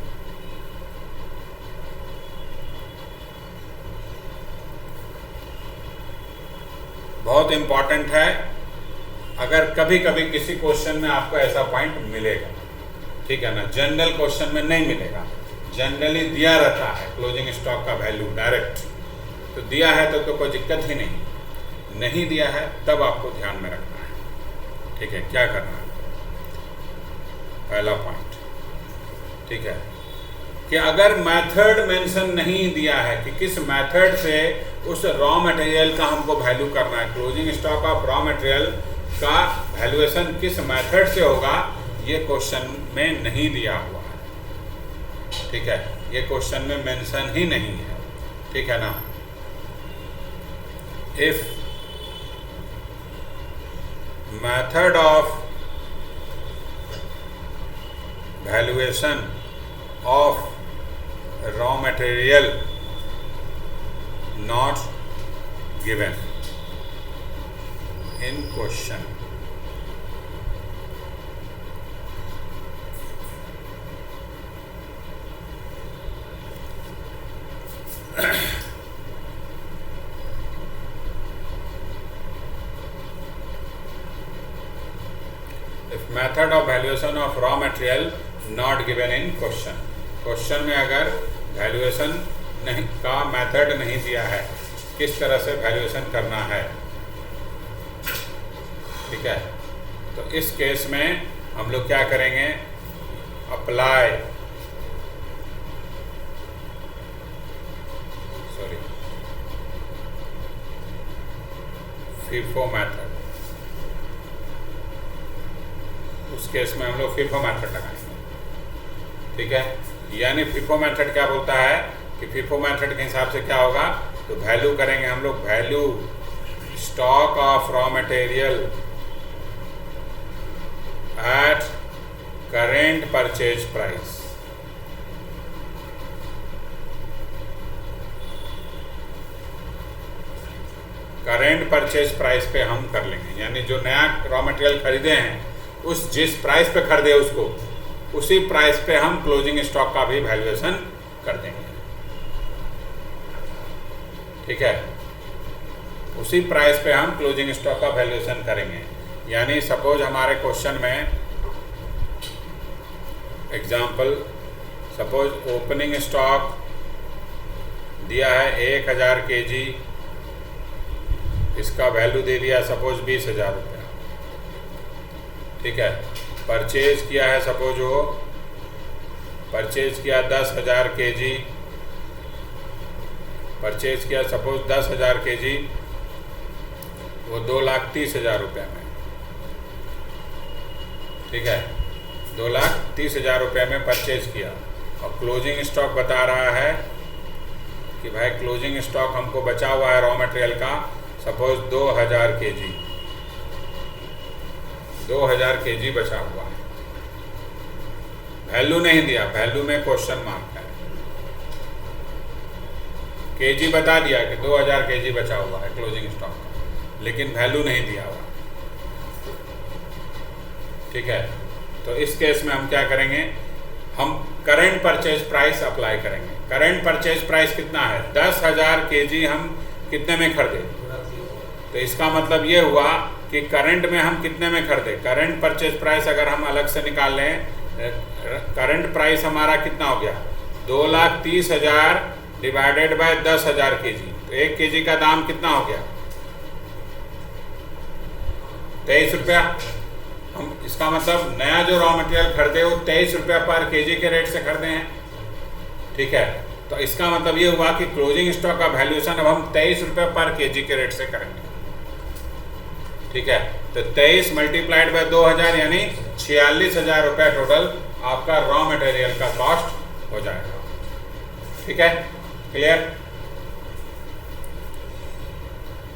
बहुत इंपॉर्टेंट है, अगर कभी कभी किसी क्वेश्चन में आपको ऐसा पॉइंट मिलेगा, ठीक है ना। जनरल क्वेश्चन में नहीं मिलेगा, जनरली दिया रहता है क्लोजिंग स्टॉक का वैल्यू डायरेक्ट, तो दिया है तो कोई दिक्कत ही नहीं दिया है तब आपको ध्यान में रखना है, ठीक है। क्या करना है, पहला पॉइंट, ठीक है, कि अगर मेथड मेंशन नहीं दिया है कि किस मेथड से उस रॉ मटेरियल का हमको वैल्यू करना है, closing stock of raw material का वैल्यूएशन किस मेथड से होगा, ये क्वेश्चन में नहीं दिया हुआ है, ठीक है। ये क्वेश्चन में मेंशन ही नहीं है, ठीक है ना। If method of valuation of raw material not given in question, if method of valuation of raw material not given in question, question में अगर वैल्यूएशन नहीं का मेथड नहीं दिया है, किस तरह से वैल्यूएशन करना है, ठीक है। तो इस केस में हम लोग क्या करेंगे, अप्लाई FIFO मेथड, उस केस में हम लोग FIFO मेथड लगाएंगे, ठीक है। यानी FIFO मेथड क्या बोलता है कि FIFO मेथड के हिसाब से क्या होगा, तो वैल्यू करेंगे हम लोग, value stock of raw material at current purchase price, current purchase price पे हम कर लेंगे, यानी जो नया रॉ मटेरियल खरीदे हैं उस जिस प्राइस पे खरीदे उसको उसी प्राइस पे हम क्लोजिंग स्टॉक का भी वैल्यूएशन कर देंगे। ठीक है, उसी प्राइस पे हम क्लोजिंग स्टॉक का वैल्यूएशन करेंगे। यानी सपोज हमारे क्वेश्चन में एग्जाम्पल, सपोज ओपनिंग स्टॉक दिया है 1000 kg, इसका वैल्यू दे दिया सपोज 20,000 रुपया। ठीक है, परचेज किया है सपोज वो परचेज किया 10,000 kg, परचेज किया सपोज 10,000 kg, वो 2,30,000 रुपये में। ठीक है, 2,30,000 रुपये में परचेज किया और क्लोजिंग स्टॉक बता रहा है कि भाई क्लोजिंग स्टॉक हमको बचा हुआ है रॉ मटेरियल का सपोज 2,000 kg, 2,000 kg बचा हुआ है। वैल्यू नहीं दिया, वैल्यू में क्वेश्चन मार्क है। केजी बता दिया कि 2,000 kg बचा हुआ है क्लोजिंग स्टॉक का, लेकिन वैल्यू नहीं दिया हुआ। ठीक है, तो इस केस में हम क्या करेंगे, हम करंट परचेज प्राइस अप्लाई करेंगे। करंट परचेज प्राइस कितना है, 10,000 kg हम कितने में खरीदे, तो इसका मतलब ये हुआ कि करंट में हम कितने में खरीदे। करंट परचेज प्राइस अगर हम अलग से निकाल लें, करंट प्राइस हमारा कितना हो गया, 2,30,000 डिवाइडेड बाय 10,000 kg, तो 1 kg का दाम कितना हो गया, 23 रुपया। हम इसका मतलब नया जो रॉ मटेरियल खरीदे वो 23 रुपया पर kg के रेट से खरीदे हैं। ठीक है, तो इसका मतलब ये हुआ कि क्लोजिंग स्टॉक का वैल्यूएशन अब हम 23 रुपये पर kg के रेट से करेंगे। ठीक है, तो 23 मल्टीप्लाइड बाय 2,000 यानी 46,000 रुपये टोटल आपका रॉ मटेरियल का कॉस्ट हो जाएगा। ठीक है, क्लियर।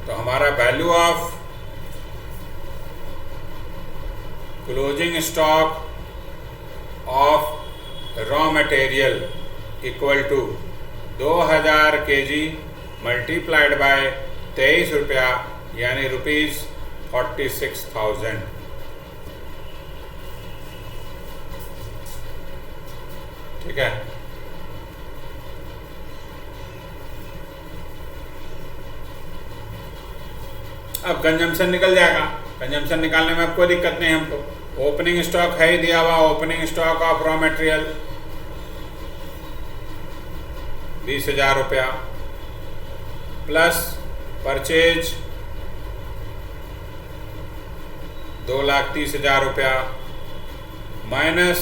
तो हमारा value of closing stock of raw material equal to 2,000 kg multiplied by 23 रुपया यानी ₹46,000। ठीक है, अब कंजम्पशन निकल जाएगा। कंजम्पशन निकालने में अब कोई दिक्कत नहीं हमको। ओपनिंग स्टॉक है ही दिया हुआ, opening stock of raw material 20,000 रुपया प्लस परचेज 2,30,000 रुपया माइनस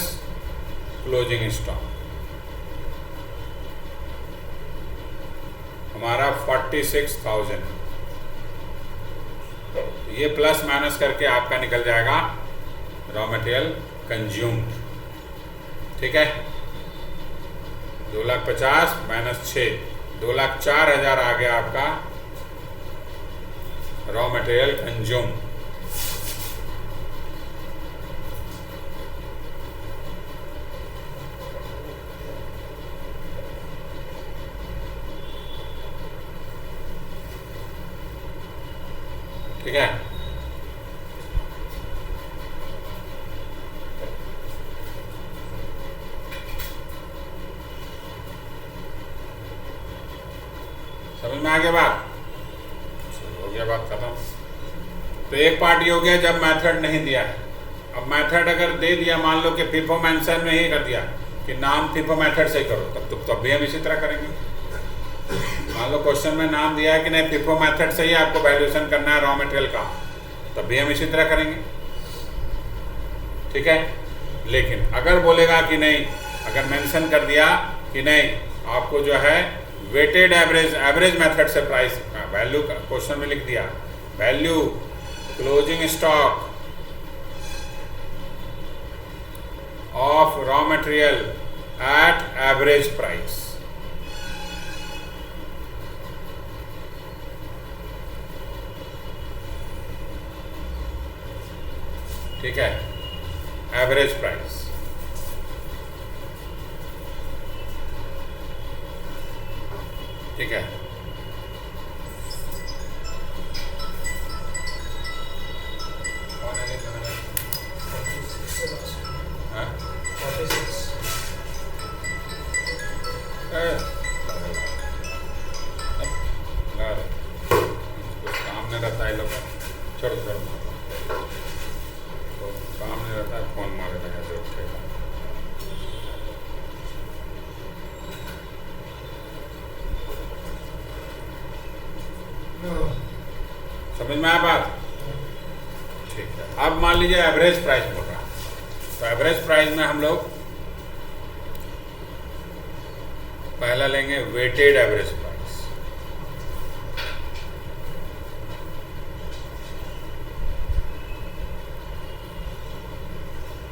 क्लोजिंग स्टॉक हमारा 46,000। ये प्लस माइनस करके आपका निकल जाएगा रॉ मटेरियल कंज्यूम्ड। ठीक है, 2,50,000 माइनस 6, 2,04,000 आ गया आपका रॉ मटेरियल कंज्यूम। ठीक है, समझ में आ गया बात, हो गया बात खत्म। तो एक पार्ट ये हो गया जब मेथड नहीं दिया है। अब मेथड अगर दे दिया, मान लो कि फिफो मेंशन में ही कर दिया कि नाम फिफो मेथड से करो, तब भी हम इसी तरह करेंगे। मान लो क्वेश्चन में नाम दिया है कि नहीं फिफो मेथड से ही आपको वैल्यूएशन करना है रॉ मटेरियल का, तब भी हम इसी तरह करेंगे। ठीक है, लेकिन अगर बोलेगा कि नहीं, अगर मेंशन कर दिया कि नहीं आपको जो है वेटेड एवरेज मेथड से प्राइस वैल्यू क्वेश्चन में लिख दिया, value closing stock of raw material at average price. ठीक है, एवरेज प्राइस। ठीक है, सामने रहता है लोग, छोड़ो छोड़ो, तो सामने रहता है, फोन मारे रहेगा जो उठेगा। समझ में आया बात? ठीक है। अब मान लीजिए एवरेज प्राइस बोल रहा है, तो एवरेज प्राइस में हम लोग पहला लेंगे वेटेड एवरेज प्राइस।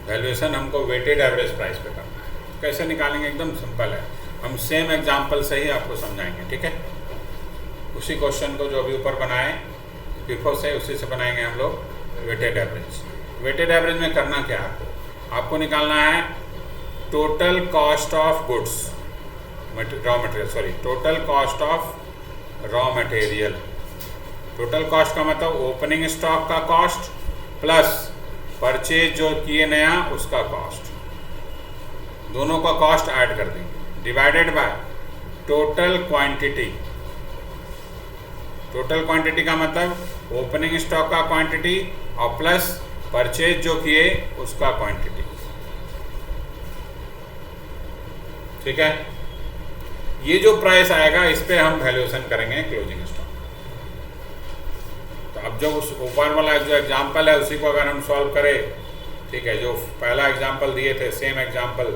वैल्यूएशन हमको वेटेड एवरेज प्राइस पे करना है। कैसे निकालेंगे? एकदम सिंपल है, हम सेम एग्जांपल से ही आपको समझाएंगे, ठीक है? उसी क्वेश्चन को जो अभी ऊपर बनाए बिफोर से, उसी से बनाएंगे हम लोग वेटेड एवरेज। वेटेड एवरेज में करना क्या है आपको निकालना है total cost of goods, raw material, sorry, total cost of raw material. Total cost का मतलब ओपनिंग स्टॉक का कॉस्ट प्लस परचेज जो किए नया उसका कॉस्ट, दोनों का कॉस्ट ऐड कर देंगे, divided by total quantity. Total quantity का मतलब ओपनिंग स्टॉक का क्वांटिटी और प्लस परचेज जो किए उसका क्वांटिटी, ठीक है? ये जो प्राइस आएगा इस पे हम वैल्यूएशन करेंगे क्लोजिंग स्टॉक। तो अब जो उस ऊपर वाला जो एग्जांपल है उसी को अगर हम सॉल्व करें, ठीक है, जो पहला एग्जांपल दिए थे सेम एग्जांपल,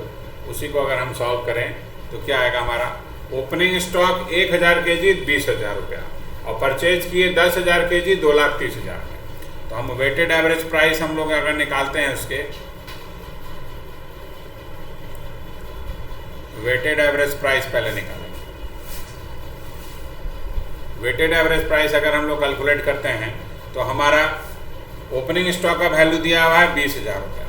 उसी को अगर हम सॉल्व करें तो क्या आएगा हमारा? ओपनिंग स्टॉक 1000 kg 20,000 रुपया और परचेज किए 10,000 kg 2,30,000 में। तो हम वेटेड एवरेज प्राइस हम लोग अगर निकालते हैं उसके, वेटेड एवरेज प्राइस पहले निकालेंगे। वेटेड एवरेज प्राइस अगर हम लोग कैलकुलेट करते हैं तो हमारा ओपनिंग स्टॉक का वैल्यू दिया हुआ है 20,000 रुपया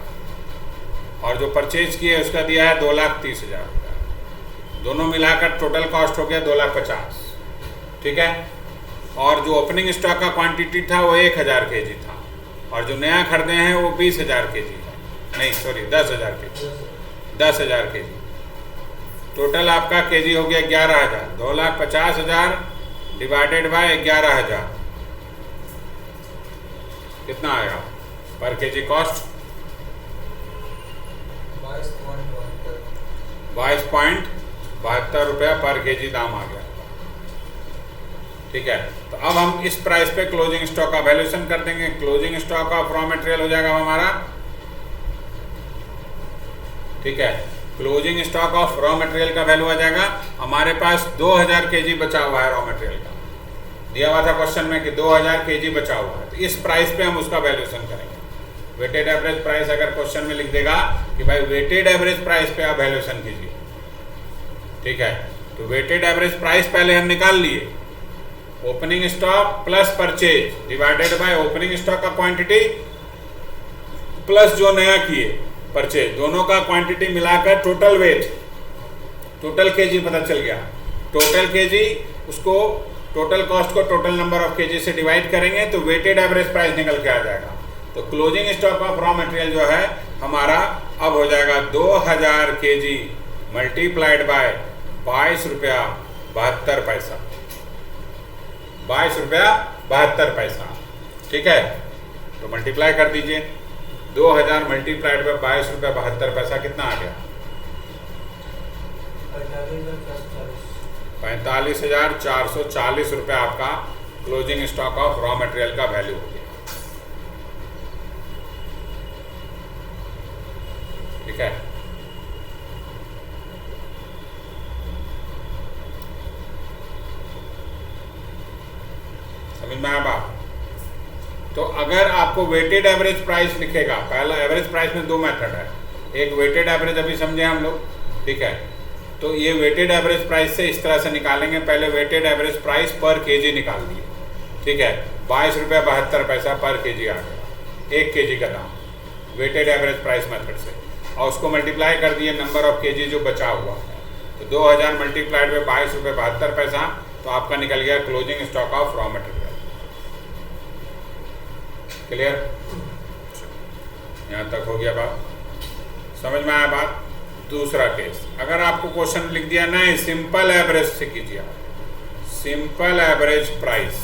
और जो परचेज किए उसका दिया है 2,30,000 रुपया। दोनों मिलाकर टोटल कॉस्ट हो गया 2,50,000, ठीक है? और जो ओपनिंग स्टॉक का क्वांटिटी था वो 1000 kg था और जो नया खरीदे हैं वो 20,000 kg है, नहीं सॉरी 10,000 kg, 10,000 kg। टोटल आपका केजी हो गया 11,000, 2,50,000 डिवाइडेड बाय 11,000 कितना आएगा पर केजी कॉस्ट? 22.72 रुपया पर केजी दाम आ गया, ठीक है? तो अब हम इस प्राइस पे क्लोजिंग स्टॉक का वैल्यूएशन कर देंगे। Closing stock of raw material हो जाएगा हमारा, ठीक है? Closing stock of raw material का वैल्यू आ जाएगा हमारे पास 2000 kg बचा हुआ है, रॉ मटेरियल का दिया हुआ था क्वेश्चन में कि 2000 kg बचा हुआ है। तो इस प्राइस पे हम उसका वैल्यूएशन करेंगे। वेटेड एवरेज प्राइस अगर क्वेश्चन में लिख देगा कि भाई वेटेड एवरेज प्राइस पे आप वैल्यूएशन कीजिए, ठीक है? तो वेटेड एवरेज प्राइस पहले हम निकाल लिए, opening stock plus purchase divided by opening stock का क्वांटिटी प्लस जो नया किए परचेज, दोनों का क्वांटिटी मिलाकर टोटल वेट, टोटल केजी पता चल गया। टोटल केजी उसको टोटल कॉस्ट को टोटल नंबर ऑफ केजी से डिवाइड करेंगे तो वेटेड एवरेज प्राइस निकल के आ जाएगा। तो closing stock of raw material जो है हमारा अब हो जाएगा 2000 kg मल्टीप्लाइड बाय 22 रुपया 72 पैसा, 22 रुपया 72 पैसा, ठीक है? तो मल्टीप्लाई कर दीजिए, 2000 मल्टीप्लाइड बाय 22 रुपया 72 पैसा कितना आ गया? 45,440 रुपया आपका closing stock of raw material का वैल्यू हो गया, ठीक है? समझ में आया बात? तो अगर आपको वेटेड एवरेज प्राइस लिखेगा, पहला एवरेज प्राइस में दो मेथड है, एक वेटेड एवरेज अभी समझे हम लोग, ठीक है? तो ये वेटेड एवरेज प्राइस से इस तरह से निकालेंगे, पहले वेटेड एवरेज प्राइस पर केजी निकाल दिए, ठीक है? 22 रुपया 72 पैसा पर केजी आ गया, 1 केजी का दाम वेटेड एवरेज प्राइस मेथड से, और उसको मल्टीप्लाई कर दिए नंबर ऑफ केजी जो बचा हुआ है। तो 2000 मल्टीप्लाइड बाय 22 रुपये 72 पैसा, तो आपका निकल गया closing stock of raw material. Clear? यहाँ तक हो गया बात? समझ में आया बात? दूसरा केस, अगर आपको क्वेश्चन लिख दिया नहीं सिंपल एवरेज से कीजिए, simple average price,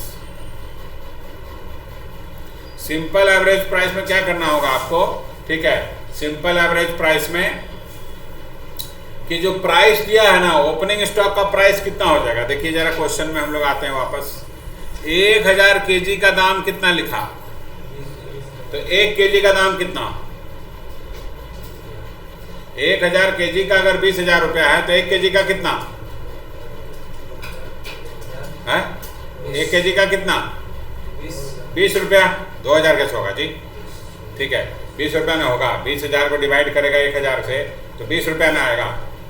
simple average price में क्या करना होगा आपको, ठीक है, सिंपल एवरेज प्राइस में कि जो प्राइस दिया है ना, ओपनिंग स्टॉक का प्राइस कितना हो जाएगा। देखिए जरा क्वेश्चन में हम लोग आते हैं वापस। 1000 केजी का दाम कितना लिखा, तो 1 केजी का दाम कितना, 1000 केजी का अगर 20,000 रुपया है तो 1 केजी का कितना है, 1 केजी का कितना 20 रुपया। 2000 कैसे होगा जी, ठीक है, 20 रुपया में होगा, 20,000 को डिवाइड करेगा 1000 से तो 20 रुपया में आएगा,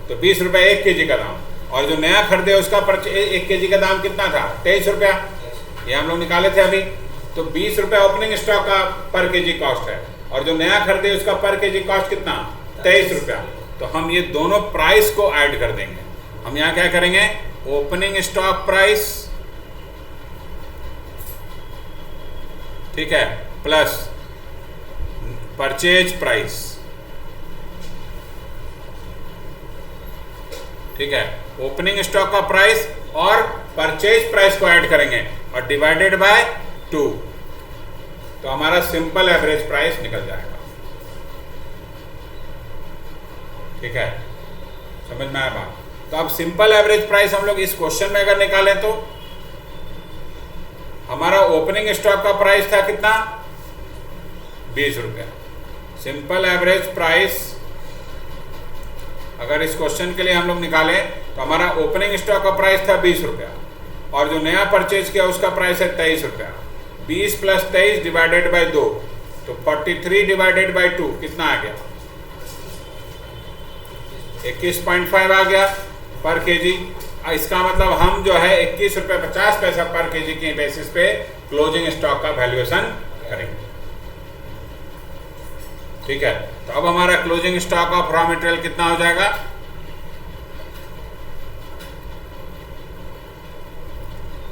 तो 20 रुपया 1 केजी का दाम। और जो नया खरीदे उसका 1 केजी का दाम कितना था, 23 रुपया, ये हम लोग निकाले थे अभी। तो 20 रुपया ओपनिंग स्टॉक का पर केजी कॉस्ट है, और जो नया खरीदे उसका पर केजी कॉस्ट कितना, 23 रुपया। तो हम ये दोनों प्राइस को ऐड कर देंगे। हम यहाँ क्या करेंगे, ओपनिंग स्टॉक प्राइस, ठीक है, प्लस परचेज प्राइस, ठीक है, ओपनिंग स्टॉक का प्राइस और परचेज प्राइस को ऐड करेंगे और डिवाइडेड बाय 2, तो हमारा सिंपल एवरेज प्राइस निकल जाएगा। ठीक है, समझ में आया बात। तो अब सिंपल एवरेज प्राइस हम लोग इस क्वेश्चन में अगर निकालें तो हमारा ओपनिंग स्टॉक का प्राइस था कितना, 20 रुपया। सिंपल एवरेज प्राइस अगर इस क्वेश्चन के लिए हम लोग निकालें तो हमारा ओपनिंग स्टॉक का प्राइस था 20 रुपया, और जो नया परचेज किया उसका प्राइस है 23 रुपया। 20 + 23 डिवाइडेड बाय 2, तो 43 डिवाइडेड बाय 2 कितना आ गया, 21.5 आ गया पर केजी। इसका मतलब हम जो है 21 रुपये 50 पैसा पर केजी के बेसिस पे क्लोजिंग स्टॉक का वैल्यूएशन करेंगे। ठीक है, तो अब हमारा closing stock of raw material कितना हो जाएगा,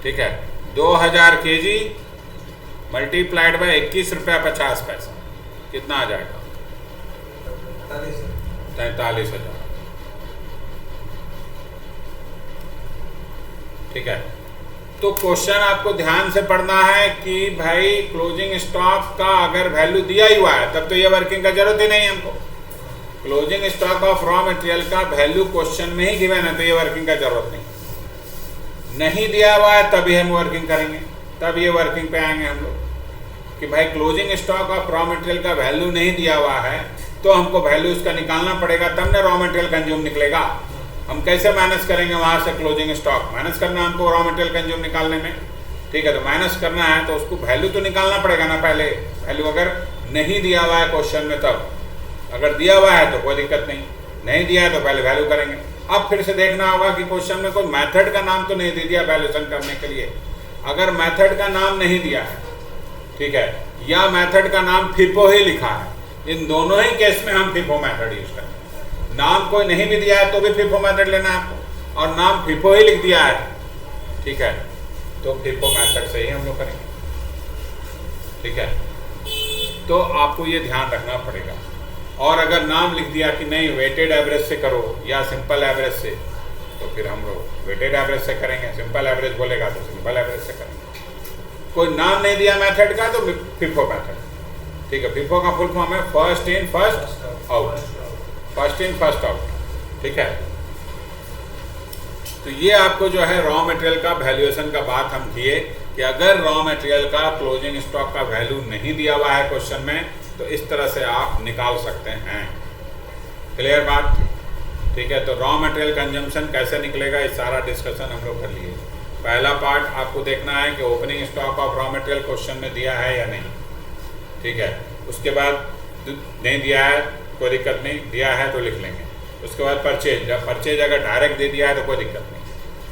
ठीक है, 2000 केजी मल्टीप्लाइड बाय 21 रुपया 50 पैसा कितना आ जाएगा, 43,000। ठीक है, तो क्वेश्चन आपको ध्यान से पढ़ना है कि भाई क्लोजिंग स्टॉक का अगर वैल्यू दिया ही हुआ है तब तो ये वर्किंग का जरूरत ही नहीं है हमको। Closing stock of raw material का वैल्यू क्वेश्चन में ही गिवन है तो ये वर्किंग का जरूरत नहीं दिया हुआ है तभी हम वर्किंग करेंगे, तब ये वर्किंग पे आएंगे हम लोग कि भाई closing stock of raw material का वैल्यू नहीं दिया हुआ है तो हमको वैल्यू उसका निकालना पड़ेगा, तब ना रॉ मटेरियल कंज्यूम निकलेगा। हम कैसे माइनस करेंगे वहां से क्लोजिंग स्टॉक, माइनस करना हमको रॉ मटेरियल कंज्यूम निकालने में। ठीक है, तो माइनस करना है तो उसको वैल्यू तो निकालना पड़ेगा ना पहले। वैल्यू अगर नहीं दिया हुआ है क्वेश्चन में तब, अगर दिया हुआ है तो कोई दिक्कत नहीं दिया है तो पहले वैल्यू करेंगे। अब फिर से देखना होगा कि क्वेश्चन में कोई मेथड का नाम तो नहीं दे दिया वैल्यूएशन करने के लिए। अगर मेथड का नाम नहीं दिया है, ठीक है, या मेथड का नाम फिफो ही लिखा है, इन दोनों ही केस में हम फिफो मेथड यूज करेंगे। नाम कोई नहीं भी दिया है तो भी फिफो मेथड लेना है आपको, और नाम फिफो ही लिख दिया है, ठीक है, तो फिफो मेथड से ही हम लोग करेंगे। ठीक है, तो आपको ये ध्यान रखना पड़ेगा। और अगर नाम लिख दिया कि नहीं वेटेड एवरेज से करो या सिंपल एवरेज से, तो फिर हम लोग वेटेड एवरेज से करेंगे। सिंपल एवरेज बोलेगा तो सिंपल एवरेज से करेंगे। कोई नाम नहीं दिया मेथड का तो फिफो मेथड। ठीक है, फिफो का फुल फॉर्म है first in first out, first in first out. ठीक है, तो ये आपको जो है रॉ मटेरियल का वैल्यूएशन का बात हम किए कि अगर रॉ मटेरियल का क्लोजिंग स्टॉक का वैल्यू नहीं दिया हुआ है क्वेश्चन में तो इस तरह से आप निकाल सकते हैं। क्लियर बात। ठीक है, तो रॉ मटेरियल कंजम्पशन कैसे निकलेगा इस सारा डिस्कशन हम लोग कर लिए। पहला पार्ट आपको देखना है कि opening stock of raw material question में दिया है या नहीं। ठीक है, उसके बाद नहीं दिया है कोई दिक्कत नहीं, दिया है तो लिख लेंगे। उसके बाद परचेज, जब परचेज अगर डायरेक्ट दे दिया है तो कोई दिक्कत नहीं,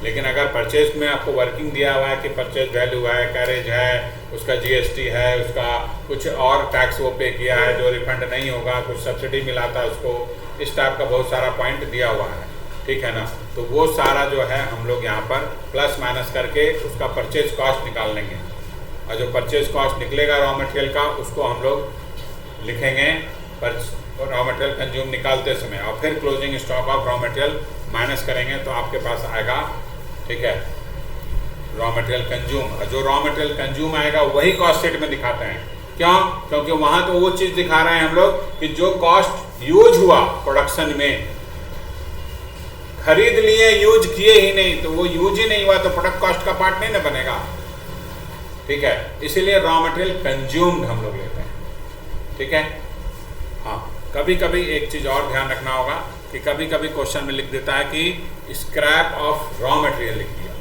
लेकिन अगर परचेज में आपको वर्किंग दिया हुआ है कि परचेज वैल्यू है, कैरेज है, उसका जीएसटी है, उसका कुछ और टैक्स वो पे किया है जो रिफंड नहीं होगा, कुछ सब्सिडी मिला था उसको, इस टाइप का बहुत सारा पॉइंट दिया हुआ है। ठीक है ना, तो वो सारा जो है हम लोग यहाँ पर प्लस माइनस करके उसका परचेज कॉस्ट निकाल लेंगे, और जो परचेज कॉस्ट निकलेगा रॉ मटेरियल का उसको हम लोग लिखेंगे रॉ मटेरियल कंज्यूम निकालते समय, और फिर closing stock of raw material minus करेंगे तो आपके पास आएगा, ठीक है, रॉ मटेरियल कंज्यूम। जो रॉ मटेरियल कंज्यूम आएगा वही कॉस्ट शीट में दिखाते हैं। क्यों? क्योंकि वहां तो वो चीज दिखा रहे हैं हम लोग कि जो कॉस्ट यूज हुआ प्रोडक्शन में, खरीद लिए यूज किए ही नहीं, तो वो यूज ही नहीं हुआ तो प्रोडक्ट कॉस्ट का पार्ट नहीं ना बनेगा। ठीक है, इसीलिए रॉ मटेरियल कंज्यूम्ड हम लोग लेते हैं। ठीक है, हाँ। कभी कभी एक चीज और ध्यान रखना होगा कि कभी कभी क्वेश्चन में लिख देता है कि स्क्रैप ऑफ रॉ मटेरियल लिख दिया,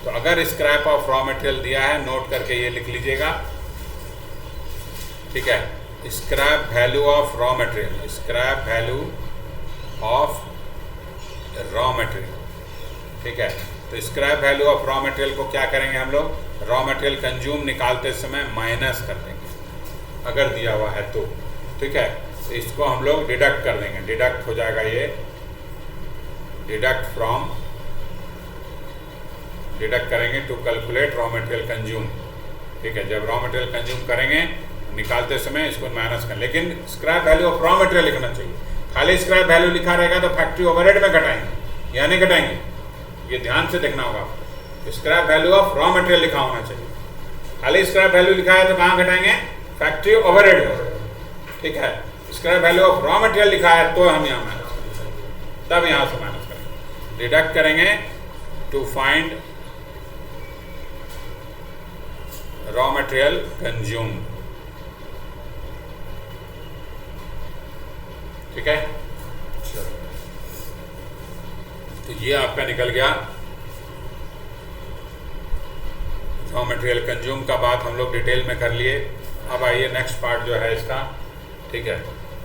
तो अगर स्क्रैप ऑफ रॉ मटेरियल दिया है नोट करके ये लिख लीजिएगा। ठीक है, scrap value of raw material, scrap value of raw material. ठीक है, तो scrap value of raw material को क्या करेंगे हम लोग, रॉ मटेरियल कंज्यूम निकालते समय माइनस कर देंगे अगर दिया हुआ है तो। ठीक है, तो इसको हम लोग डिडक्ट कर देंगे, डिडक्ट हो जाएगा ये, डिडक्ट फ्रॉम, डिडक्ट करेंगे to calculate raw material consume. ठीक है, जब रॉ मटेरियल कंज्यूम करेंगे निकालते समय इसको माइनस कर, लेकिन scrap value of raw material लिखना चाहिए। खाली स्क्रैप वैल्यू लिखा रहेगा तो फैक्ट्री ओवरहेड में घटाएंगे या नहीं घटाएंगे, ये ध्यान से देखना होगा। Scrap value of raw material लिखा होना चाहिए। खाली स्क्रैप वैल्यू लिखा है तो कहाँ घटाएंगे, फैक्ट्री ओवरहेड में। ठीक है, scrap value of raw material लिखा है तो हम यहाँ माइनस करेंगे, तब यहाँ से माइनस करेंगे, डिडक्ट करेंगे to find raw material consume. ठीक है, तो ये आपका निकल गया रॉ मटेरियल कंज्यूम का। बात हम लोग डिटेल में कर लिए। अब आइए नेक्स्ट पार्ट जो है इसका। ठीक है,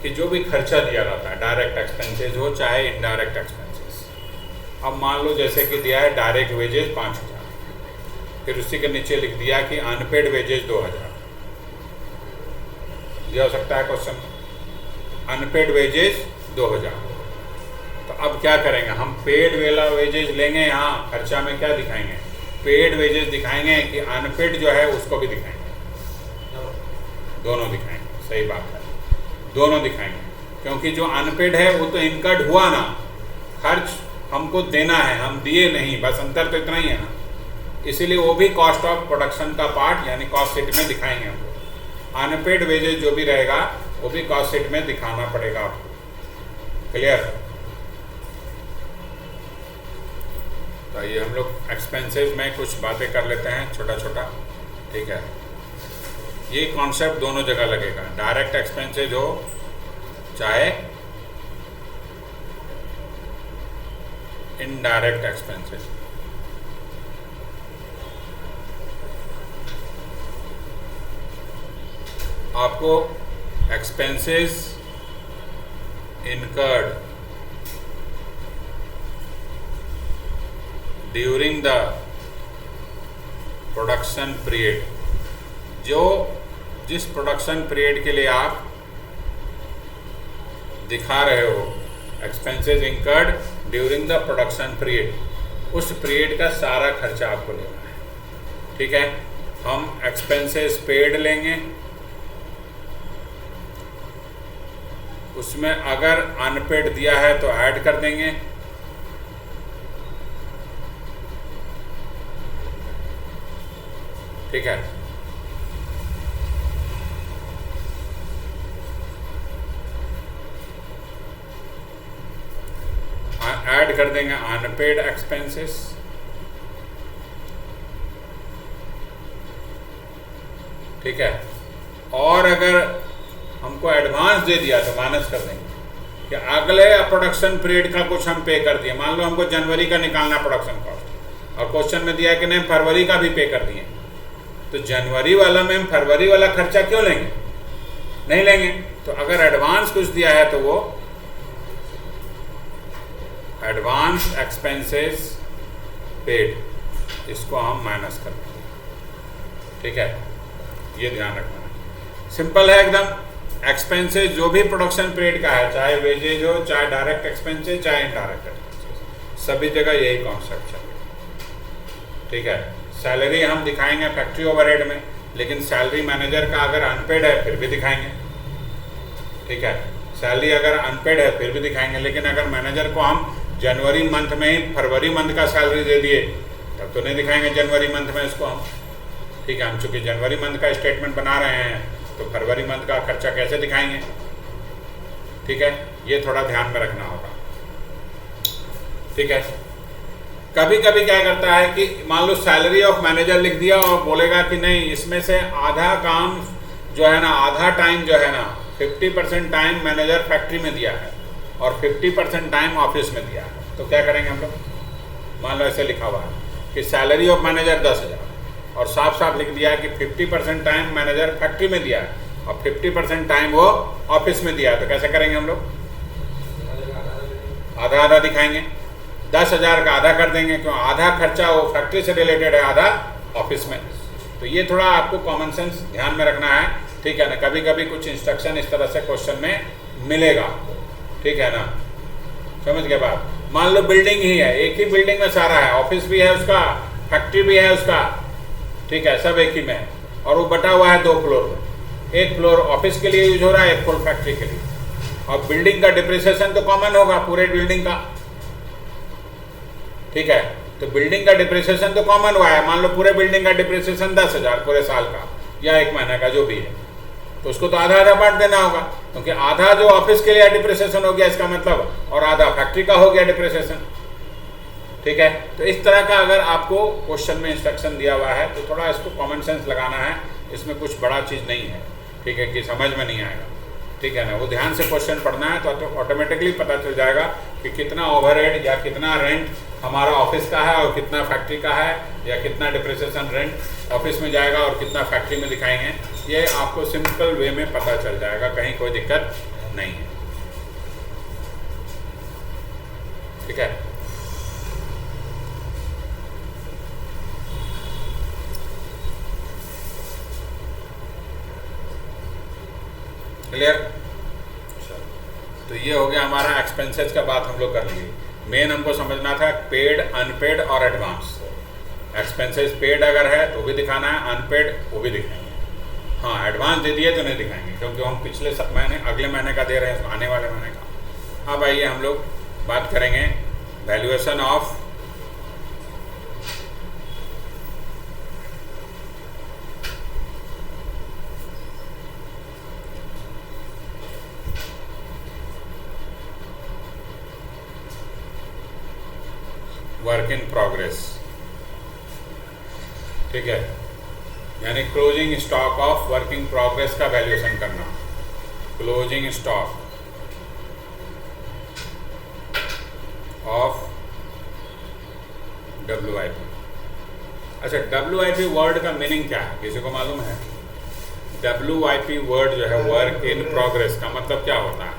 कि जो भी खर्चा दिया जाता है, डायरेक्ट एक्सपेंसेस हो चाहे इनडायरेक्ट एक्सपेंसेस। अब मान लो जैसे कि दिया है डायरेक्ट वेजेस 5000, फिर उसी के नीचे लिख दिया कि अनपेड वेजेस 2000 दिया हो सकता है क्वेश्चन, अनपेड वेजेस 2000। तो अब क्या करेंगे हम, पेड वाला वेजेस लेंगे, यहाँ खर्चा में क्या दिखाएंगे, पेड वेजेस दिखाएंगे कि अनपेड जो है उसको भी दिखाएंगे, दोनों दिखाएंगे। सही बात है, दोनों दिखाएंगे, क्योंकि जो अनपेड है वो तो इनकर्ड हुआ ना, खर्च हमको देना है, हम दिए नहीं, बस अंतर तो इतना ही है ना, इसीलिए वो भी कॉस्ट ऑफ प्रोडक्शन का पार्ट यानी कॉस्ट शीट में दिखाएंगे हमको। अनपेड वेजेस जो भी रहेगा वो भी कॉस्ट शीट में दिखाना पड़ेगा आपको। क्लियर? तो ये हम लोग एक्सपेंसेस में कुछ बातें कर लेते हैं छोटा छोटा। ठीक है, ये कॉन्सेप्ट दोनों जगह लगेगा, डायरेक्ट एक्सपेंसेज हो चाहे इनडायरेक्ट एक्सपेंसेज। आपको expenses incurred during the production period, जो जिस प्रोडक्शन पीरियड के लिए आप दिखा रहे हो expenses incurred during the production period, उस पीरियड का सारा खर्चा आपको लेना है। ठीक है, हम एक्सपेंसेस पेड लेंगे, उसमें अगर अनपेड दिया है तो ऐड कर देंगे, ठीक है। ऐड कर देंगे अनपेड एक्सपेंसेस, ठीक है। और अगर हमको एडवांस दे दिया तो माइनस कर देंगे कि अगले प्रोडक्शन पीरियड का कुछ हम पे कर दिए। मान लो हमको जनवरी का निकालना प्रोडक्शन कॉस्ट और क्वेश्चन में दिया कि नहीं फरवरी का भी पे कर दिए, तो जनवरी वाला में हम फरवरी वाला खर्चा क्यों लेंगे, नहीं लेंगे। तो अगर एडवांस कुछ दिया है तो वो एडवांस एक्सपेंसेस पेड, इसको हम माइनस कर देंगे, ठीक है। ये ध्यान रखना है, सिंपल है एकदम। एक्सपेंसेस जो भी प्रोडक्शन पीरियड का है, चाहे वेजेज हो, चाहे डायरेक्ट एक्सपेंसेस, चाहे इनडायरेक्ट एक्सपेंसेस, सभी जगह यही कॉन्सेप्ट है, ठीक है। सैलरी हम दिखाएंगे फैक्ट्री ओवरहेड में, लेकिन सैलरी मैनेजर का अगर अनपेड है फिर भी दिखाएंगे, ठीक है। सैलरी अगर अनपेड है फिर भी दिखाएंगे, लेकिन अगर मैनेजर को हम जनवरी मंथ में ही फरवरी मंथ का सैलरी दे दिए तब तो नहीं दिखाएंगे जनवरी मंथ में इसको हम, ठीक है। हम चूंकि जनवरी मंथ का स्टेटमेंट बना रहे हैं तो फरवरी मंथ का खर्चा कैसे दिखाएंगे? ठीक है, ये थोड़ा ध्यान में रखना होगा। ठीक है, कभी कभी क्या करता है कि मान लो सैलरी ऑफ मैनेजर लिख दिया और बोलेगा कि नहीं इसमें से आधा काम जो है ना, आधा टाइम जो है ना, 50% टाइम मैनेजर फैक्ट्री में दिया है और 50% टाइम ऑफिस में दिया है। तो क्या करेंगे हम लोग? मान लो ऐसे लिखा हुआ है कि सैलरी ऑफ मैनेजर 10,000 और साफ साफ लिख दिया है कि 50% टाइम मैनेजर फैक्ट्री में दिया है और 50% टाइम वो ऑफिस में दिया है। तो कैसे करेंगे हम लोग? आधा आधा दिखाएंगे। 10,000 का आधा कर देंगे, क्यों? आधा खर्चा वो फैक्ट्री से रिलेटेड है, आधा ऑफिस में। तो ये थोड़ा आपको कॉमन सेंस ध्यान में रखना है। ठीक है ना, कभी कभी कुछ इंस्ट्रक्शन इस तरह से क्वेश्चन में मिलेगा। ठीक है ना, समझ गए बात? मान लो बिल्डिंग ही है, एक ही बिल्डिंग में सारा है, ऑफिस भी है उसका, फैक्ट्री भी है उसका। ठीक है, सब एक ही में है और वो बटा हुआ है 2 फ्लोर में। एक फ्लोर ऑफिस के लिए यूज हो रहा है, एक फ्लोर फैक्ट्री के लिए। और बिल्डिंग का डिप्रिसिएशन तो कॉमन होगा पूरे बिल्डिंग का। ठीक है, तो बिल्डिंग का डिप्रिसिएशन तो कॉमन हुआ है। मान लो पूरे बिल्डिंग का डिप्रिसिएशन 10,000 पूरे साल का या 1 महीने का जो भी है, तो उसको तो आधा आधा बांट देना होगा, क्योंकि आधा जो ऑफिस के लिए डिप्रिसिएशन हो गया इसका मतलब, और आधा फैक्ट्री का हो गया डिप्रिसिएशन। ठीक है, तो इस तरह का अगर आपको क्वेश्चन में इंस्ट्रक्शन दिया हुआ है तो थोड़ा इसको कॉमन सेंस लगाना है, इसमें कुछ बड़ा चीज़ नहीं है। ठीक है, कि समझ में नहीं आएगा। ठीक है ना, वो ध्यान से क्वेश्चन पढ़ना है तो ऑटोमेटिकली पता चल जाएगा कि कितना ओवरहेड या कितना रेंट हमारा ऑफिस का है और कितना फैक्ट्री का है, या कितना डिप्रिसिएशन रेंट ऑफिस में जाएगा और कितना फैक्ट्री में दिखाएंगे। ये आपको सिंपल वे में पता चल जाएगा, कहीं कोई दिक्कत नहीं है। ठीक है, क्लियर? तो ये हो गया हमारा एक्सपेंसेस का बात हम लोग कर लिए। मेन हमको समझना था पेड, अनपेड और एडवांस। एक्सपेंसेस पेड अगर है तो भी दिखाना है, अनपेड वो भी दिखाएंगे। हाँ, एडवांस दे दिए तो नहीं दिखाएंगे, क्योंकि हम पिछले महीने अगले महीने का दे रहे हैं, आने वाले महीने का। अब आइए हम लोग बात करेंगे valuation of work in progress. ठीक है, यानी closing stock of working progress का वैल्यूएशन करना। Closing stock of WIP। अच्छा, WIP वर्ड का मीनिंग क्या है, किसी को मालूम है? WIP वर्ड जो है वर्क इन प्रोग्रेस का मतलब क्या होता है?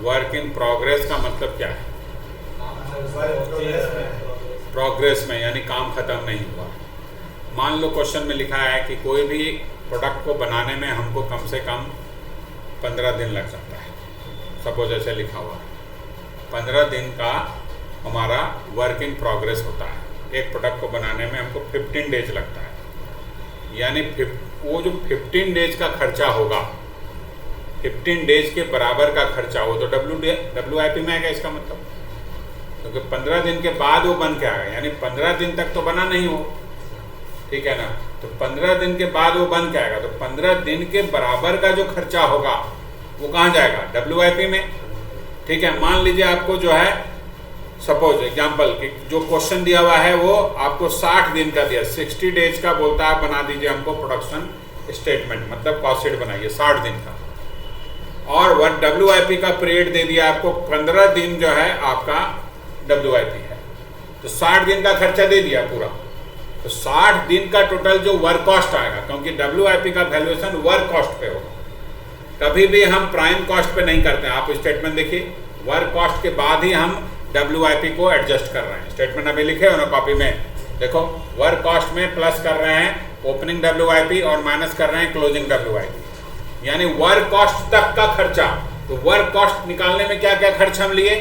वर्क इन प्रोग्रेस का मतलब क्या है? प्रोग्रेस में, यानी काम खत्म नहीं हुआ। मान लो क्वेश्चन में लिखा है कि कोई भी प्रोडक्ट को बनाने में हमको कम से कम 15 दिन लग सकता है। सपोज ऐसे लिखा हुआ है 15 दिन का हमारा वर्क इन प्रोग्रेस होता है। एक प्रोडक्ट को बनाने में हमको 15 डेज लगता है, यानी वो जो 15 डेज का खर्चा होगा, 15 डेज के बराबर का खर्चा हो, तो WIP में आएगा इसका मतलब। क्योंकि 15 दिन के बाद वो बन के आएगा, यानी 15 दिन तक तो बना नहीं हो। ठीक है ना, तो 15 दिन के बाद वो बन के आएगा, तो 15 दिन के बराबर का जो खर्चा होगा वो कहाँ जाएगा? WIP में। ठीक है, मान लीजिए आपको जो है, सपोज एग्जांपल कि जो क्वेश्चन दिया हुआ है वो आपको 60 दिन का दिया, 60 डेज का बोलता है, बना दीजिए हमको प्रोडक्शन स्टेटमेंट, मतलब कॉस्ट शीट बनाइए 60 दिन का, और WIP का पीरियड दे दिया आपको 15 दिन जो है आपका WIP है, तो 60 दिन का खर्चा दे दिया पूरा। तो 60 दिन का टोटल जो वर्क कॉस्ट आएगा, क्योंकि WIP का वैल्यूएशन वर्क कॉस्ट पे होगा, कभी भी हम प्राइम कॉस्ट पे नहीं करते हैं। आप स्टेटमेंट देखिए, वर्क कॉस्ट के बाद ही हम WIP को एडजस्ट कर रहे हैं। स्टेटमेंट अभी लिखे हो ना कॉपी में, देखो वर्क कॉस्ट में प्लस कर रहे हैं ओपनिंग WIP और माइनस कर रहे हैं क्लोजिंग WIP, यानी वर्क कॉस्ट तक का खर्चा। तो वर्क कॉस्ट निकालने में क्या क्या खर्च हम लिए?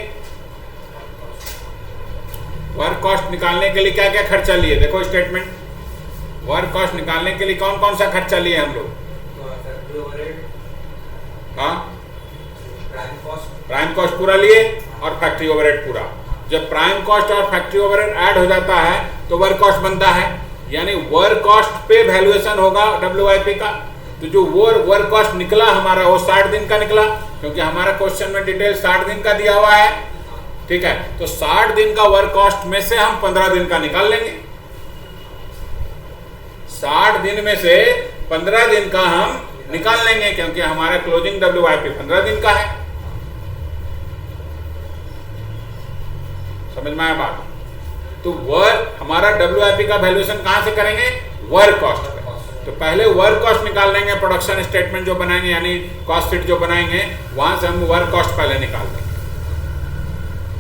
वर्क कॉस्ट निकालने के लिए क्या क्या खर्चा लिए? देखो स्टेटमेंट, वर्क कॉस्ट निकालने के लिए कौन कौन सा खर्चा लिए हम लोग? हाँ, प्राइम कॉस्ट पूरा लिए और फैक्ट्री ओवरहेड पूरा। जब प्राइम कॉस्ट और फैक्ट्री ओवरहेड ऐड हो जाता है तो वर्क कॉस्ट बनता है, यानी वर्क कॉस्ट पे वैल्यूएशन होगा WIP का। तो जो वो वर्क कॉस्ट निकला हमारा वो 60 दिन का निकला, क्योंकि हमारा क्वेश्चन में डिटेल 60 दिन का दिया हुआ है। ठीक है, तो 60 दिन का वर्क कॉस्ट में से हम 15 दिन का निकाल लेंगे। 60 दिन में से 15 दिन का हम निकाल लेंगे, क्योंकि हमारा क्लोजिंग WIP 15 दिन का है। समझ में आया बात? तो वर्क हमारा WIP का वैल्यूएशन कहां से करेंगे? वर्क कॉस्ट पे। तो पहले वर्क कॉस्ट निकाल लेंगे, प्रोडक्शन स्टेटमेंट जो बनाएंगे यानी कॉस्ट शीट जो बनाएंगे वहां से हम वर्क कॉस्ट पहले निकाल लेंगे।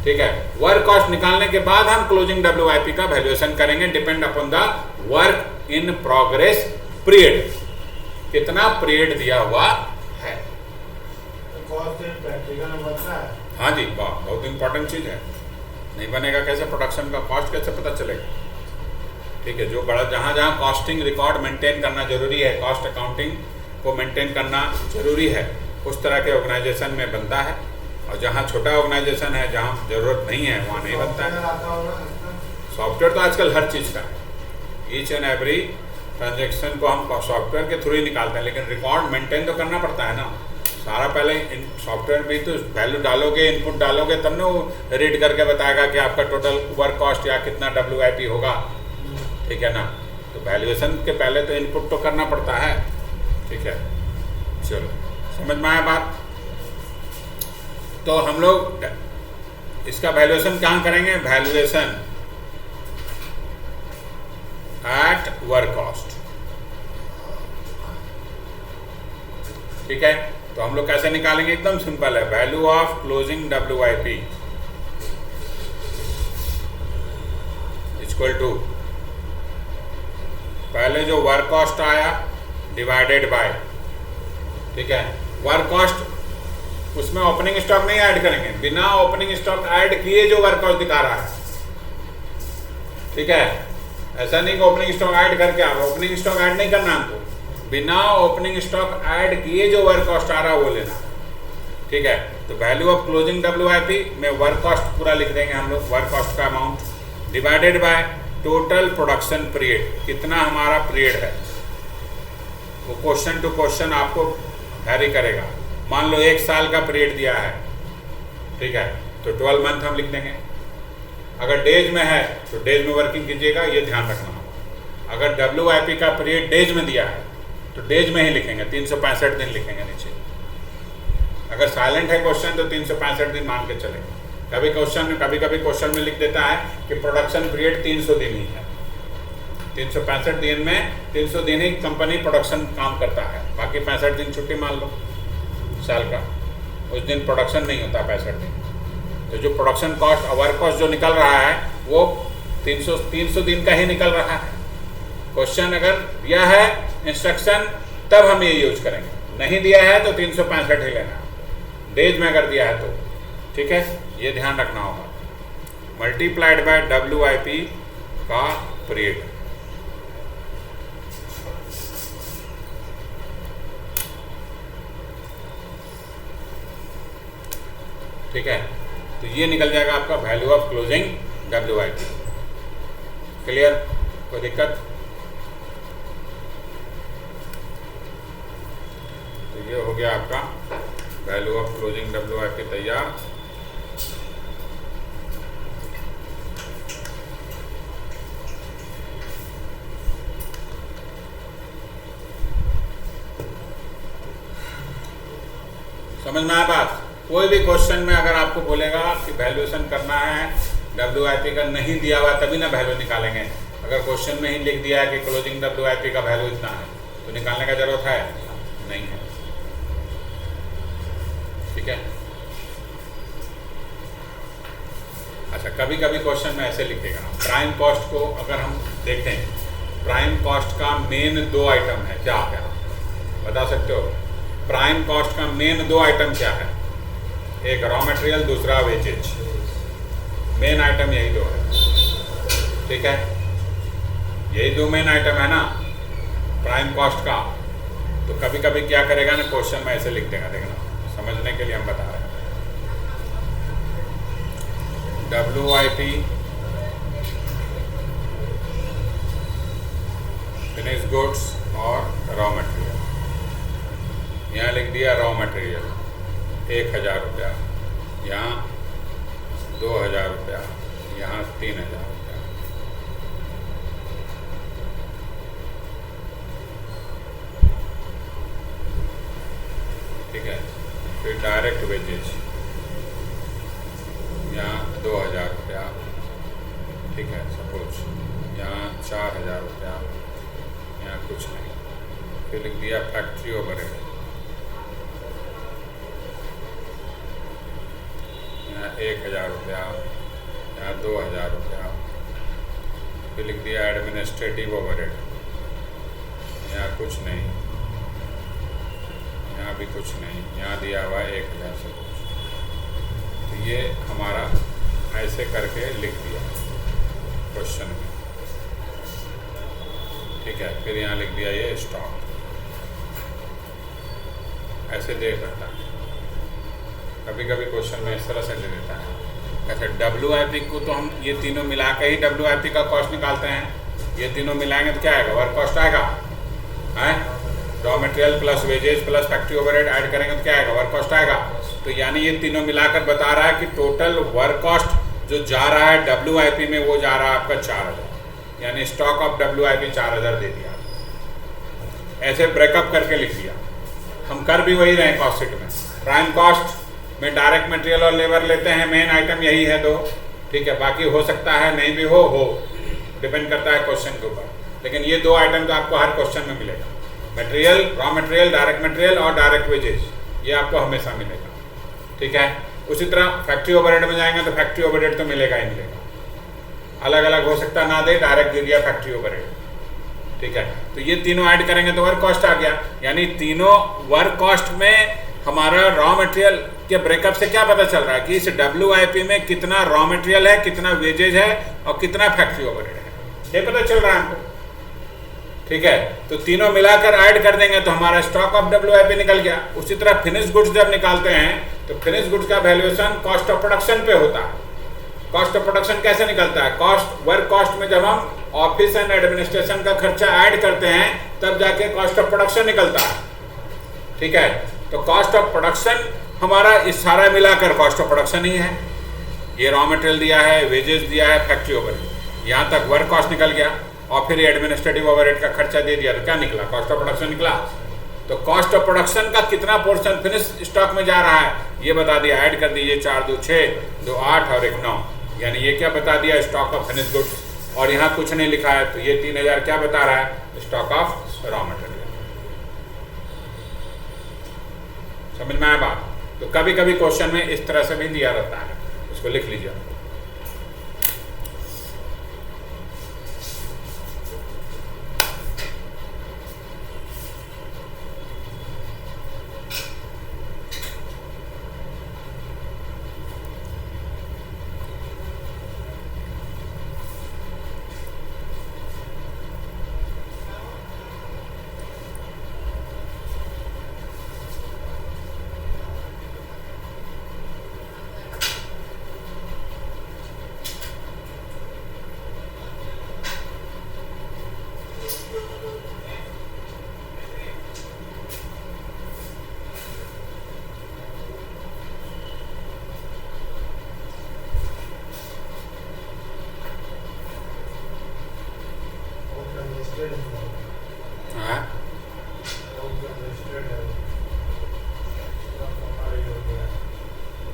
ठीक है, वर्क कॉस्ट निकालने के बाद हम क्लोजिंग WIP का वैल्यूएशन करेंगे depend upon the work in progress period, कितना पीरियड दिया हुआ है। कॉस्ट शीट प्रैक्टिकल में बनता है? हाँ जी, बहुत इंपॉर्टेंट चीज है। नहीं बनेगा कैसे? प्रोडक्शन का कॉस्ट कैसे पता चलेगा? ठीक है, जो बड़ा जहाँ जहाँ कॉस्टिंग रिकॉर्ड मेंटेन करना जरूरी है, कॉस्ट अकाउंटिंग को मेंटेन करना जरूरी है, उस तरह के ऑर्गेनाइजेशन में बनता है। और जहाँ छोटा ऑर्गेनाइजेशन है, जहाँ जरूरत नहीं है, वहाँ नहीं बनता है। सॉफ्टवेयर तो आजकल हर चीज़ का है, ईच एंड एवरी ट्रांजेक्शन को हम सॉफ्टवेयर के थ्रू ही निकालते हैं, लेकिन रिकॉर्ड मेंटेन तो करना पड़ता है ना। सारा पहले सॉफ्टवेयर में तो वैल्यू डालोगे, इनपुट डालोगे, तब ना वो रीड करके बताएगा कि आपका टोटल वर्क कॉस्ट या कितना WIP होगा। ठीक है ना, तो वैल्यूएशन के पहले तो इनपुट तो करना पड़ता है। ठीक है, चलो समझ में आया बात? तो हम लोग इसका वैल्यूएशन कहाँ करेंगे? Valuation at work cost. ठीक है, तो हम लोग कैसे निकालेंगे? एकदम सिंपल है, value of closing WIP equal to पहले जो वर्क कॉस्ट आया डिवाइडेड बाय, ठीक है, वर्क कॉस्ट उसमें ओपनिंग स्टॉक नहीं ऐड करेंगे, बिना ओपनिंग स्टॉक ऐड किए जो वर्क कॉस्ट दिखा रहा है। ठीक है, ऐसा नहीं कि ओपनिंग स्टॉक ऐड करके आप ओपनिंग स्टॉक ऐड नहीं करना हमको, बिना ओपनिंग स्टॉक ऐड किए जो वर्क कॉस्ट आ रहा है वो लेना। ठीक है, तो वैल्यू ऑफ क्लोजिंग WIP में वर्क कॉस्ट पूरा लिख देंगे हम लोग, वर्क कॉस्ट का amount divided by total production period, कितना हमारा पीरियड है। वो क्वेश्चन टू क्वेश्चन आपको वैरी करेगा। मान लो 1 साल का पीरियड दिया है, ठीक है, तो 12 मंथ हम लिख देंगे। अगर डेज में है तो डेज में वर्किंग कीजिएगा, ये ध्यान रखना होगा। अगर WIP का पीरियड डेज में दिया है तो डेज में ही लिखेंगे, 365 दिन लिखेंगे नीचे। अगर साइलेंट है क्वेश्चन तो 365 दिन मान के चलेंगे। कभी क्वेश्चन में लिख देता है कि प्रोडक्शन पीरियड 300 दिन ही है, 365 दिन में 300 दिन ही कंपनी प्रोडक्शन काम करता है, बाकी 65 दिन छुट्टी मान लो साल का, उस दिन प्रोडक्शन नहीं होता 65 दिन। तो जो प्रोडक्शन कॉस्ट वर्क कॉस्ट जो निकल रहा है वो 300 दिन का ही निकल रहा है। क्वेश्चन अगर दिया है इंस्ट्रक्शन तब हम ये यूज करेंगे, नहीं दिया है तो 365 ही लेना, डेज में अगर दिया है तो। ठीक है, ये ध्यान रखना होगा, मल्टीप्लाइड बाय WIP का पीरियड। ठीक है, तो ये निकल जाएगा आपका value of closing WIP। Clear? कोई दिक्कत? तो ये हो गया आपका वैल्यू ऑफ क्लोजिंग WIP तैयार। समझ में आया बात? कोई भी क्वेश्चन में अगर आपको बोलेगा कि वैल्यूएशन करना है WIP का, नहीं दिया हुआ तभी ना वैल्यू निकालेंगे। अगर क्वेश्चन में ही लिख दिया है कि क्लोजिंग WIP का वैल्यू इतना है तो निकालने का जरूरत है नहीं है। ठीक है, अच्छा, कभी कभी क्वेश्चन में ऐसे लिख देगा, प्राइम कॉस्ट को अगर हम देखें, प्राइम कॉस्ट का मेन 2 आइटम है, क्या क्या बता सकते हो? प्राइम कॉस्ट का मेन 2 आइटम क्या है? एक रॉ मटेरियल, दूसरा वेजेज। मेन आइटम यही 2 है। ठीक है, यही 2 मेन आइटम है ना प्राइम कॉस्ट का। तो कभी कभी क्या करेगा ना, क्वेश्चन में ऐसे लिख देगा, देखना समझने के लिए हम बता रहे हैं। WIP फिनिश गुड्स और रॉ मटेरियल, लिख दिया रॉ मटेरियल 1000 रुपया, यहाँ 2000 रुपया, यहाँ 3000 रुपया। ठीक है, फिर डायरेक्ट वेजेज यहाँ 2000 रुपया, ठीक है सपोज, यहाँ 4000 रुपया, यहाँ कुछ नहीं। फिर लिख दिया फैक्ट्री ओवरहेड, यहाँ 1000 रुपया, यहाँ 2000 रुपया। फिर लिख दिया एडमिनिस्ट्रेटिव ओवरहेड, यहाँ कुछ नहीं, यहाँ भी कुछ नहीं, यहाँ दिया हुआ 1000 से कुछ। तो ये हमारा ऐसे करके लिख दिया क्वेश्चन में, ठीक है। फिर यहाँ लिख दिया ये स्टॉक, ऐसे दे सकता है। कभी कभी क्वेश्चन में इस तरह से दे देता है। ऐसे WIP को तो हम ये तीनों मिला के ही WIP का कॉस्ट निकालते हैं। ये तीनों मिलाएंगे तो क्या आएगा, वर्क कॉस्ट आएगा, है raw material plus wages plus factory overhead add करेंगे तो क्या आएगा, वर्क कॉस्ट आएगा। तो यानी ये तीनों मिलाकर बता रहा है कि टोटल वर्क कॉस्ट जो जा रहा है WIP में वो जा रहा है आपका 4000, यानी स्टॉक ऑफ WIP 4000 दे दिया। ऐसे ब्रेकअप करके लिख दिया। हम कर भी वही रहे कॉस्ट शीट में। प्राइम कॉस्ट में डायरेक्ट मटेरियल और लेबर लेते हैं, मेन आइटम यही है दो, ठीक है। बाकी हो सकता है नहीं भी हो डिपेंड करता है क्वेश्चन के ऊपर, लेकिन ये दो आइटम तो आपको हर क्वेश्चन में मिलेगा। Material, raw material, direct material और डायरेक्ट वेजेज, ये आपको हमेशा मिलेगा, ठीक है। उसी तरह फैक्ट्री ओवरहेड में जाएंगे तो फैक्ट्री ओवरहेड तो मिलेगा ही मिलेगा। अलग अलग हो सकता ना दे, डायरेक्ट दे दिया फैक्ट्री ओवरहेड, ठीक है। तो ये तीनों ऐड करेंगे तो वर्क कॉस्ट आ गया। यानी तीनों वर्क कॉस्ट में हमारा रॉ मटेरियल के ब्रेकअप से क्या पता चल रहा है कि इस WIP में कितना रॉ मटेरियल है, कितना वेजेज है और कितना फैक्ट्री ओवरहेड है, ये पता चल रहा है हमको, ठीक है। तो तीनों मिलाकर ऐड कर देंगे तो हमारा स्टॉक ऑफ WIP निकल गया। उसी तरह फिनिश गुड्स जब निकालते हैं तो फिनिश गुड्स का वैल्यूएशन कॉस्ट ऑफ प्रोडक्शन पे होता है। कॉस्ट ऑफ प्रोडक्शन कैसे निकलता है, कॉस्ट वर्क कॉस्ट में जब हम ऑफिस एंड एडमिनिस्ट्रेशन का खर्चा ऐड करते हैं तब जाके कॉस्ट ऑफ प्रोडक्शन निकलता है, ठीक है। तो कॉस्ट ऑफ प्रोडक्शन हमारा इस सारा मिलाकर कॉस्ट ऑफ प्रोडक्शन ही है। ये रॉ मटेरियल दिया है, वेजेस दिया है, फैक्ट्री ओवरहेड, यहाँ तक वर्क कॉस्ट निकल गया और फिर एडमिनिस्ट्रेटिव ओवरहेड का खर्चा दे दिया तो क्या निकला, कॉस्ट ऑफ प्रोडक्शन निकला। तो कॉस्ट ऑफ प्रोडक्शन का कितना पोर्शन फिनिश स्टॉक में जा रहा है ये बता दिया। ऐड कर दीजिए 4 2 6 2 8 और 1 9, यानी ये क्या बता दिया, स्टॉक ऑफ फिनिश गुड्स। और यहाँ कुछ नहीं लिखा है तो ये 3000 क्या बता रहा है, स्टॉक ऑफ रॉ मटेरियल। समझ में आया बात। तो कभी कभी क्वेश्चन में इस तरह से भी दिया रहता है, इसको लिख लीजिए।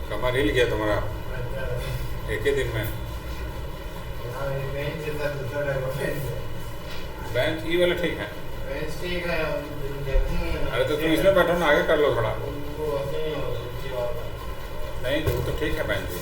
कमर हिल गया तुम्हारा एक ही दिन में। बेंच ये वाला ठीक है, अरे तो तुम इसमें बैठो ना, आगे कर लो थोड़ा। नहीं वो तो ठीक है बेंच भी।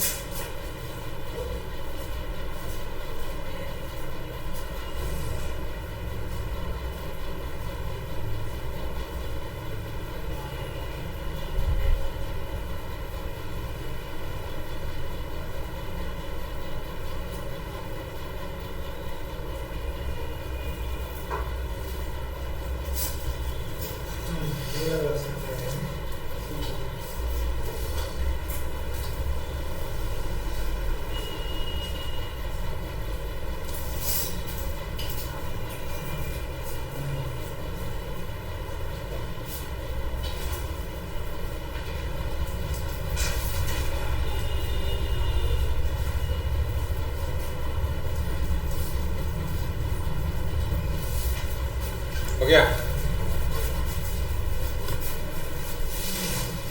गया?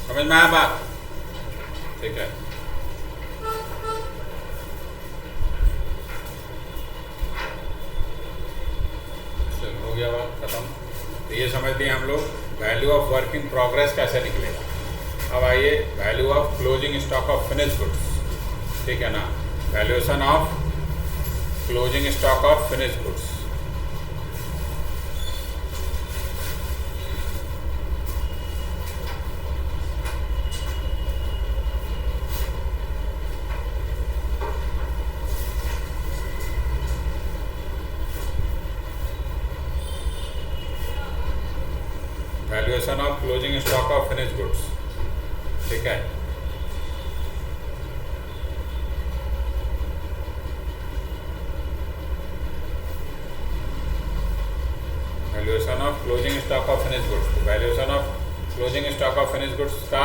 समझ में आया बात? ठीक है। चलो हो गया बात खत्म। तो ये समझ लिए हम लोग value of work in progress कैसे निकलेगा। अब आइए value of closing stock of finish goods, ठीक है ना। Valuation of closing stock of finish goods. Valuation of closing stock of finish goods, ठीक है। Valuation of closing stock of finish goods. Valuation of closing stock of finish goods का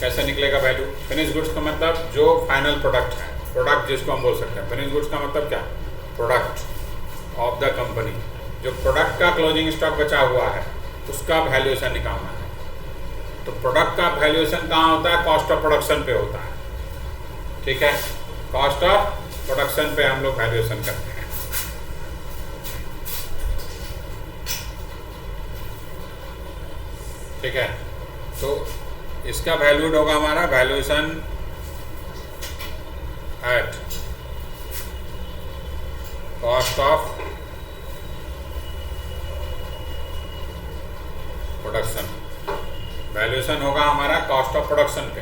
कैसे निकलेगा value? Finish goods का मतलब जो final product है, product जिसको हम बोल सकते हैं। फिनिश गुड्स का मतलब क्या? Product of the company. जो प्रोडक्ट का क्लोजिंग स्टॉक बचा हुआ है उसका वैल्यूएशन निकालना है। तो प्रोडक्ट का वैल्यूएशन कहाँ होता है? कॉस्ट ऑफ प्रोडक्शन पे होता है, ठीक है। कॉस्ट ऑफ प्रोडक्शन पे हम लोग वैल्यूएशन करते हैं। ठीक है। तो इसका वैल्यूड होगा हमारा valuation at cost of production. Valuation होगा हमारा कॉस्ट ऑफ प्रोडक्शन पे।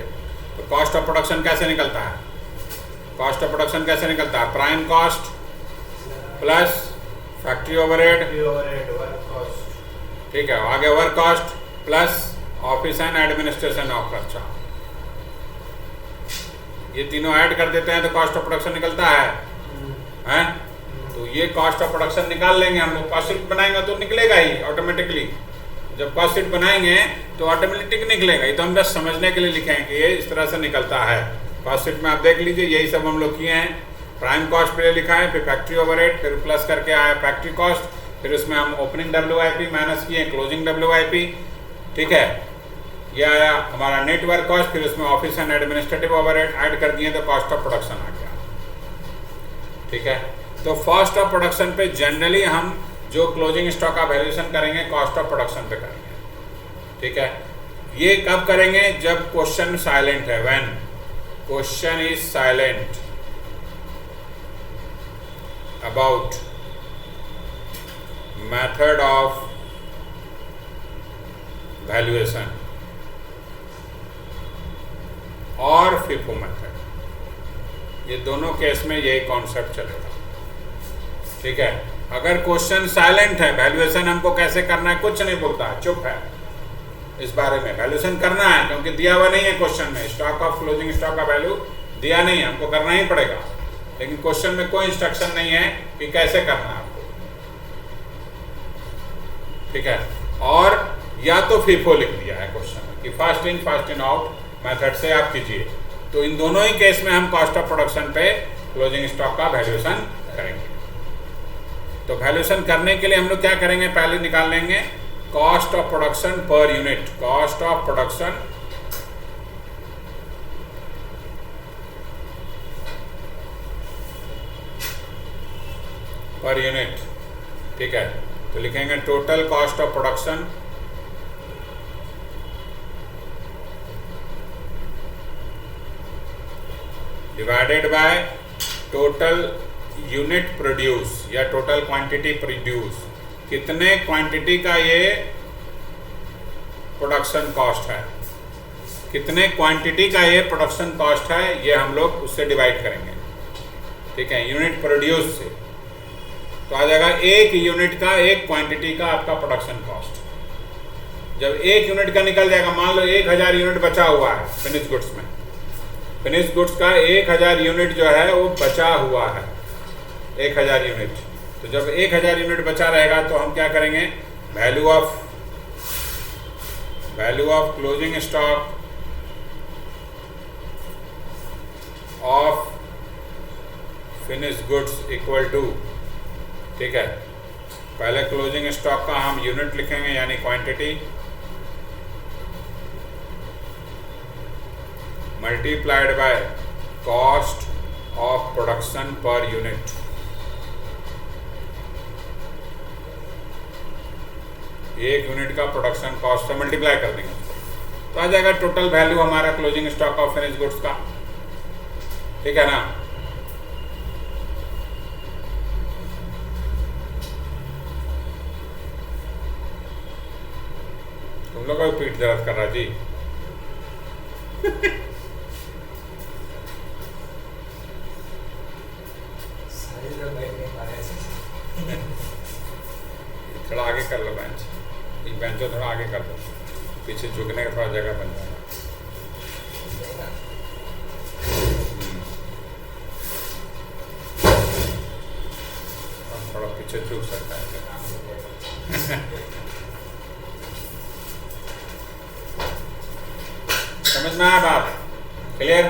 तो कॉस्ट ऑफ प्रोडक्शन कैसे निकलता है? कॉस्ट ऑफ प्रोडक्शन कैसे निकलता है? Prime cost plus factory overhead, ठीक है। आगे work cost plus office and administration of खर्चा। ये तीनों ऐड कर देते हैं तो कॉस्ट ऑफ प्रोडक्शन निकलता है। तो ये कॉस्ट ऑफ प्रोडक्शन निकाल लेंगे हम लोग। कॉस्ट शीट बनाएंगे तो निकलेगा ही ऑटोमेटिकली। जब कॉस्ट शीट बनाएंगे तो ऑटोमेटिक निकलेगा। ये तो हम बस समझने के लिए लिखे हैं कि ये इस तरह से निकलता है। कॉस्ट शीट में आप देख लीजिए, यही सब हम लोग किए हैं। प्राइम कॉस्ट पहले लिखा है, फिर फैक्ट्री ओवरहेड, फिर प्लस करके आया फैक्ट्री कॉस्ट, फिर उसमें हम ओपनिंग WIP माइनस किए, क्लोजिंग WIP, ठीक है। ये आया हमारा नेटवर्क कॉस्ट, फिर उसमें office and administrative overhead add कर दिए तो कॉस्ट ऑफ प्रोडक्शन आ गया, ठीक है। तो कॉस्ट ऑफ प्रोडक्शन पे जनरली हम जो क्लोजिंग स्टॉक का वैल्यूएशन करेंगे कॉस्ट ऑफ प्रोडक्शन पे करेंगे, ठीक है। ये कब करेंगे? जब क्वेश्चन साइलेंट है। When question is silent about method of valuation और FIFO मेथड। ये दोनों केस में यही कॉन्सेप्ट चलेगा, ठीक है। अगर क्वेश्चन साइलेंट है, वैल्यूएशन हमको कैसे करना है कुछ नहीं बोलता है, चुप है इस बारे में। वैल्यूएशन करना है क्योंकि दिया हुआ नहीं है क्वेश्चन में। स्टॉक ऑफ क्लोजिंग स्टॉक का वैल्यू दिया नहीं है, हमको करना ही पड़ेगा। लेकिन क्वेश्चन में कोई इंस्ट्रक्शन नहीं है कि कैसे करना है आपको, ठीक है। और या तो FIFO लिख दिया है क्वेश्चन में कि फर्स्ट इन आउट मेथड से आप कीजिए। तो इन दोनों ही केस में हम कॉस्ट ऑफ प्रोडक्शन पे क्लोजिंग स्टॉक का वैल्यूएशन करेंगे। तो वैल्यूएशन करने के लिए हम लोग क्या करेंगे? पहले निकाल लेंगे cost of production per unit. Cost of production per unit, ठीक है। तो लिखेंगे total cost of production divided by total unit produce या टोटल क्वांटिटी प्रोड्यूस। कितने क्वांटिटी का ये प्रोडक्शन कॉस्ट है, कितने क्वांटिटी का ये प्रोडक्शन कॉस्ट है, ये हम लोग उससे डिवाइड करेंगे, ठीक है, यूनिट प्रोड्यूस से। तो आ जाएगा एक यूनिट का, एक क्वांटिटी का आपका प्रोडक्शन कॉस्ट। जब एक यूनिट का निकल जाएगा, मान लो 1000 यूनिट बचा हुआ है फिनिश गुड्स में, फिनिश गुड्स का 1000 यूनिट जो है वो बचा हुआ है, 1000 यूनिट। तो जब 1000 यूनिट बचा रहेगा तो हम क्या करेंगे? Value of closing stock of finish goods equal to, ठीक है, पहले क्लोजिंग स्टॉक का हम यूनिट लिखेंगे यानी quantity multiplied by cost of production per unit. एक यूनिट का प्रोडक्शन कॉस्ट से मल्टीप्लाई कर देंगे तो आ जाएगा टोटल वैल्यू हमारा closing stock of finish goods का। ठीक है ना। तुम लोग को पीठ दर्द कर रहा जी। थोड़ा आगे कर लो बेंच, एक बेंच को थोड़ा आगे कर दो, पीछे झुकने का थोड़ा जगह बन जाएगा। थोड़ा पीछे झुक सकता है। समझ में आया बात? क्लियर?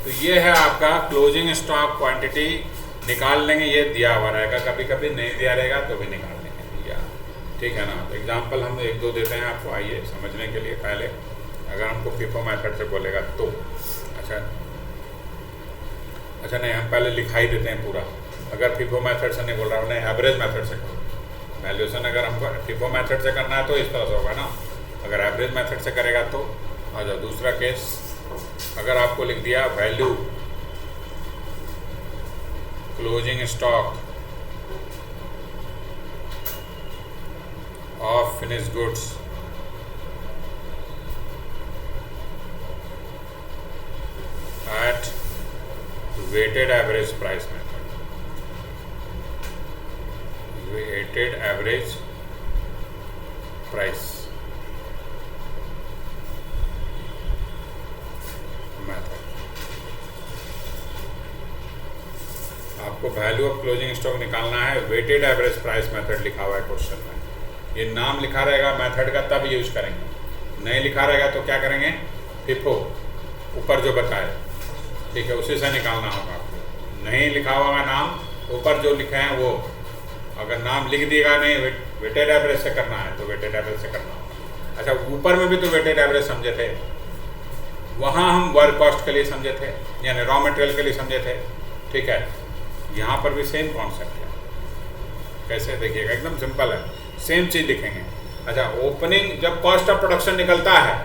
तो ये है आपका क्लोजिंग स्टॉक क्वांटिटी निकाल लेंगे, ये दिया हुआ रहेगा, कभी कभी नहीं दिया रहेगा तो भी निकाल लेंगे दिया। ठीक है ना। तो एग्जांपल हम एक दो देते हैं आपको, आइए समझने के लिए। पहले अगर हमको फीफो मेथड से बोलेगा तो अच्छा नहीं, हम पहले लिखा ही देते हैं पूरा। अगर फीफो मेथड से नहीं बोल रहा हूँ, नहीं एवरेज मेथड से करो। वैल्यूएशन अगर हमको फीफो मेथड से करना है तो इस तरह से होगा ना, अगर एवरेज मेथड से करेगा तो आ जाओ। दूसरा केस, अगर आपको लिख दिया value closing stock of finish goods at weighted average price method, weighted average price method. आपको वैल्यू ऑफ क्लोजिंग स्टॉक निकालना है, वेटेड एवरेज प्राइस मेथड लिखा हुआ है क्वेश्चन में। ये नाम लिखा रहेगा मेथड का तब यूज करेंगे, नहीं लिखा रहेगा तो क्या करेंगे, फिफो ऊपर जो बताए, ठीक है, उसी से निकालना होगा आपको। नहीं लिखा हुआ नाम, ऊपर जो लिखे हैं वो, अगर नाम लिख दिएगा नहीं वेटेड एवरेज से करना है तो वेटेड एवरेज से करना होगा। अच्छा, ऊपर में भी तो वेटेड एवरेज समझे थे, वहाँ हम वर्क कॉस्ट के लिए समझे थे, यानी रॉ मटेरियल के लिए समझे थे। ठीक है, यहाँ पर भी सेम कॉन्सेप्ट है। कैसे देखिएगा, एकदम सिंपल है, सेम चीज़ लिखेंगे। अच्छा, ओपनिंग जब कॉस्ट ऑफ प्रोडक्शन निकलता है,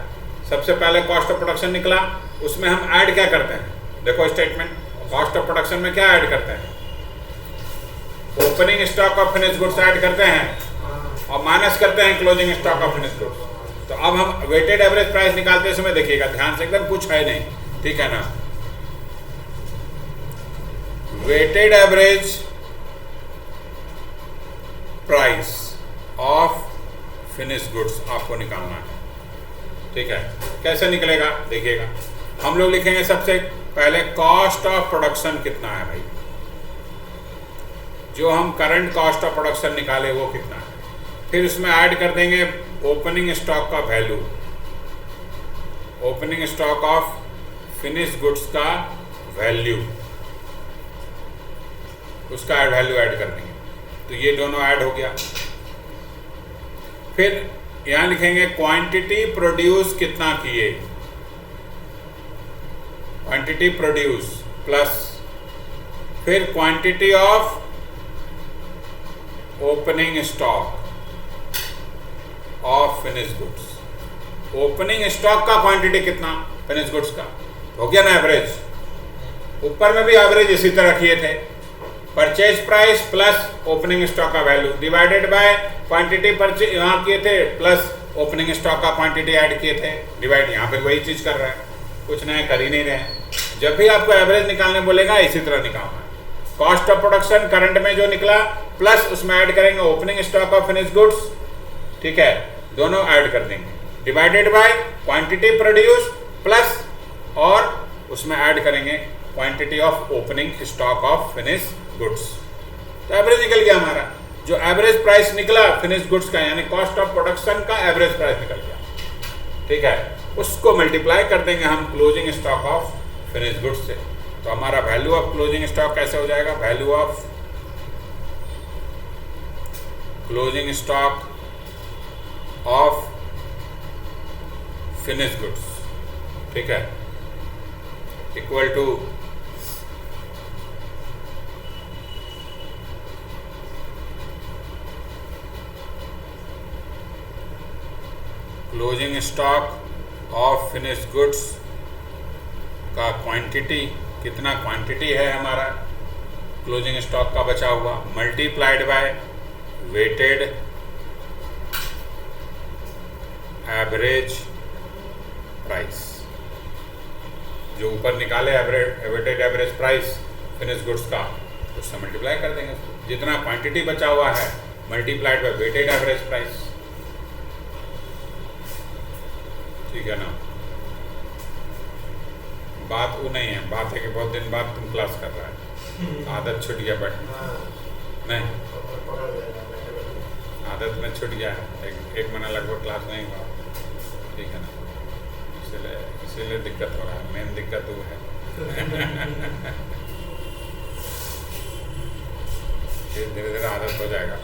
सबसे पहले कॉस्ट ऑफ प्रोडक्शन निकला, उसमें हम ऐड क्या करते हैं, देखो स्टेटमेंट, कॉस्ट ऑफ प्रोडक्शन में क्या ऐड करते हैं, opening stock of finish goods add करते हैं और माइनस करते हैं closing stock of finish goods. तो अब हम वेटेड एवरेज प्राइस निकालते समय देखिएगा ध्यान से, एकदम कुछ है नहीं, ठीक है ना। Weighted average price of finish goods आपको निकालना है। ठीक है, कैसे निकलेगा देखिएगा। हम लोग लिखेंगे सबसे पहले कॉस्ट ऑफ प्रोडक्शन कितना है भाई, जो हम करंट कॉस्ट ऑफ प्रोडक्शन निकाले वो कितना है, फिर उसमें ऐड कर देंगे ओपनिंग स्टॉक का value, opening stock of finish goods का वैल्यू, उसका वैल्यू ऐड कर देंगे। तो ये दोनों ऐड हो गया। फिर यहां लिखेंगे क्वांटिटी प्रोड्यूस कितना किए, क्वांटिटी प्रोड्यूस प्लस फिर quantity of opening stock of finish goods. Opening stock का क्वांटिटी कितना फिनिश गुड्स का, हो गया ना एवरेज। ऊपर में भी एवरेज इसी तरह किए थे, purchase price plus opening stock का value divided by quantity purchase यहाँ किए थे प्लस ओपनिंग स्टॉक का क्वांटिटी ऐड किए थे डिवाइड। यहाँ पर वही चीज़ कर रहे हैं, कुछ नया कर ही नहीं रहे हैं। जब भी आपको एवरेज निकालने बोलेगा इसी तरह निकालना है। कॉस्ट ऑफ प्रोडक्शन करंट में जो निकला प्लस उसमें ऐड करेंगे opening stock of finish goods, ठीक है, दोनों ऐड कर देंगे divided by quantity produce plus और उसमें ऐड करेंगे quantity of opening stock of finish goods. तो एवरेज निकल गया हमारा। जो एवरेज प्राइस निकला फिनिश गुड्स का यानी कॉस्ट ऑफ प्रोडक्शन का एवरेज प्राइस निकल गया, ठीक है, उसको मल्टीप्लाई कर देंगे हम closing stock of finish goods से। तो हमारा वैल्यू ऑफ क्लोजिंग स्टॉक कैसे हो जाएगा, value of closing stock of finish goods, ठीक है, equal to closing stock of finish goods का क्वांटिटी, कितना क्वांटिटी है हमारा क्लोजिंग स्टॉक का बचा हुआ, multiplied by weighted average price, जो ऊपर निकाले weighted average price finish goods का, उससे मल्टीप्लाई कर देंगे। जितना क्वांटिटी बचा हुआ है multiplied by weighted average price, ठीक है ना। बात वो नहीं है, बात है कि बहुत दिन बाद तुम क्लास कर रहा है, आदत छूट गया बैठ नहीं, आदत में छूट गया है, एक महीना लगभग क्लास नहीं हुआ, ठीक है ना, इसीलिए दिक्कत हो रहा है, मेन दिक्कत वो है। धीरे धीरे आदत हो जाएगा।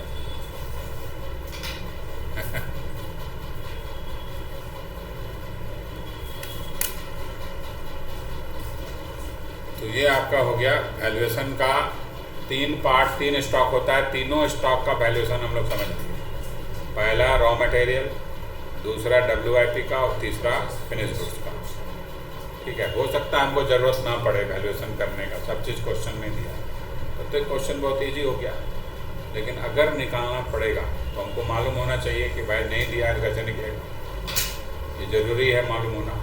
तो ये आपका हो गया वैल्यूएशन का 3 पार्ट, 3 स्टॉक होता है, तीनों स्टॉक का वैल्यूएशन हम लोग समझ लेंगे। पहला रॉ मटेरियल, दूसरा WIP का और तीसरा फिनिश गुड्स का, ठीक है। हो सकता है हमको ज़रूरत ना पड़े वैल्यूएशन करने का, सब चीज़ क्वेश्चन में दिया, तब तो क्वेश्चन बहुत ईजी हो गया, लेकिन अगर निकालना पड़ेगा तो हमको मालूम होना चाहिए कि भाई नहीं दिया है कैसे निकलेगा, ये ज़रूरी है मालूम होना,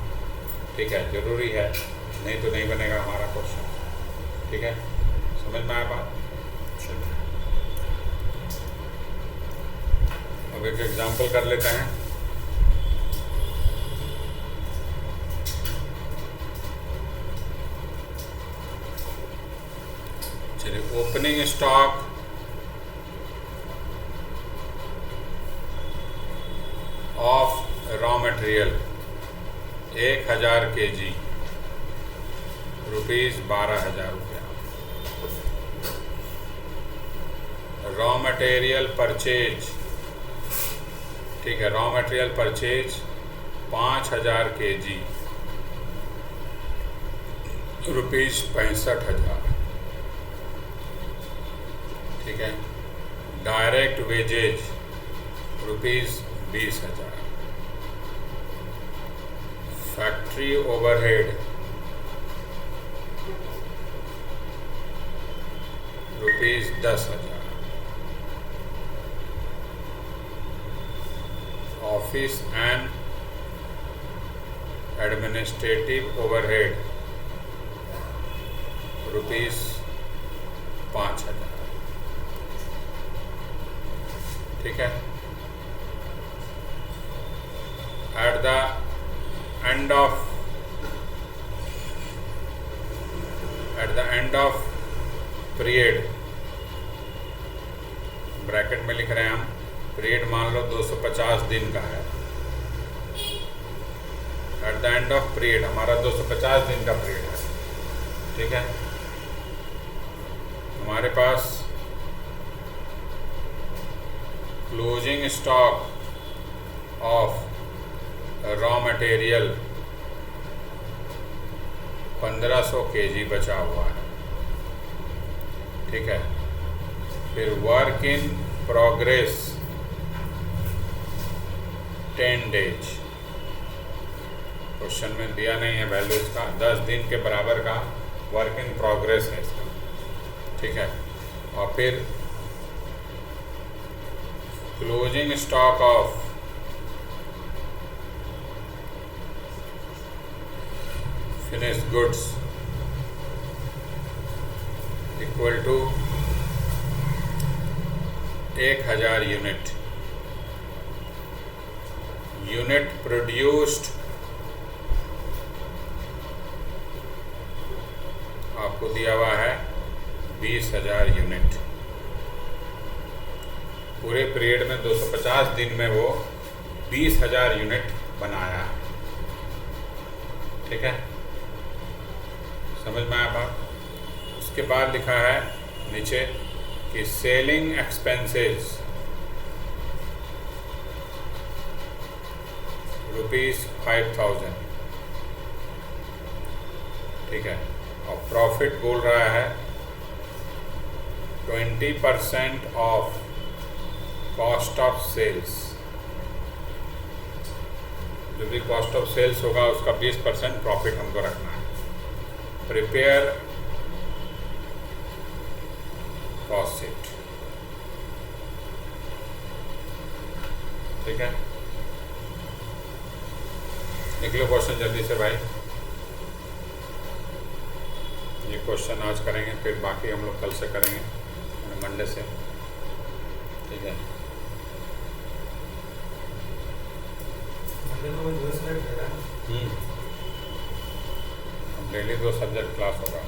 ठीक है, ज़रूरी है, नहीं तो नहीं बनेगा हमारा क्वेश्चन, ठीक है। समझ में आया बात? अब एक एग्जांपल कर लेते हैं। चलिए, opening stock of raw material 1000 kg, ₹12,000। Raw material purchase, ठीक है, रॉ मटेरियल परचेज 5000 kg, ₹65,000, ठीक है। Direct wages ₹20,000, factory overhead ₹10,000, office and administrative overhead ₹5,000, ठीक है। At the end of period, bracket में लिख रहे हैं हम, पीरियड मान लो 250 दिन का है, at the end of period हमारा 250 दिन का पीरियड है, ठीक है। हमारे पास closing stock of raw material 1500 kg बचा हुआ है, ठीक है। फिर work in progress 10 days, question में दिया नहीं है वैल्यू इसका, 10 दिन के बराबर का वर्क इन प्रोग्रेस है इसका, ठीक है। और फिर closing stock of finish goods equal to 1000 unit produced, आपको दिया हुआ है 20,000 यूनिट, पूरे पीरियड में 250 दिन में वो 20,000 यूनिट बनाया है, ठीक है। समझ में आया बात? उसके बाद लिखा है नीचे कि सेलिंग एक्सपेंसेस ₹5,000, ठीक है। और प्रॉफिट बोल रहा है 20% ऑफ कॉस्ट ऑफ सेल्स, जो भी कॉस्ट ऑफ सेल्स होगा उसका 20% प्रॉफिट हमको रखना है। प्रिपेयर कॉस्ट शीट, ठीक है। लिख लो क्वेश्चन जल्दी से भाई, ये क्वेश्चन आज करेंगे, फिर बाकी हम लोग कल से करेंगे, मंडे से, ठीक है। डेली 2 सब्जेक्ट क्लास होगा,